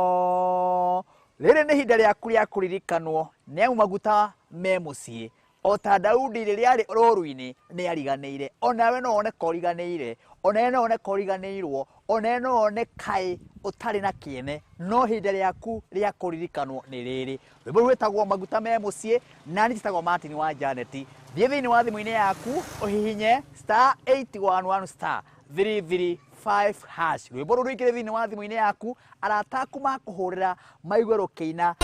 rĩrĩ nĩ ihinda rĩaku rĩa kũririkanwo nĩamu maguta me muciĩ o ta Daudi rĩrĩa arĩ rũũru-inĩ nĩ ariganĩire onawe no woneka ũriganĩire onawe no woneka ũriganĩirwo onawe no wonekaĩ ũtarĩ na kĩene no ihinda rĩaku rĩa kũririkanwo nĩ rĩrĩ rwĩmbo rwĩtagwo maguta me muciĩ na niĩ njĩtagwo Martin wa Janet thiĩ thĩinĩ wa thimũ-inĩ yaku ũhihinye star 811 star 335 hash rwĩmbo rũu rwĩkĩre thĩinĩ wa thimũ-inĩ yaku arata aku makũhũrĩra maigue rũkĩina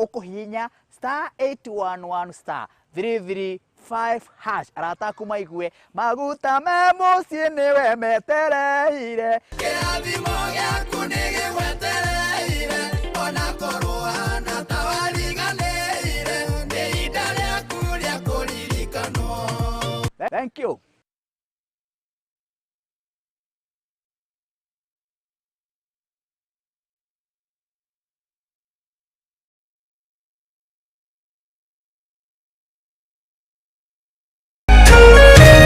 ũkũhihinya star 811 star 335 hash arata aku maigue maguta me muciĩ nĩwe metereire kĩrathimo gĩaku nĩ gĩgwetereire ona korwo hana ta wariganĩire nĩ ihinda rĩaku rĩa kũririkanwo. Thank you.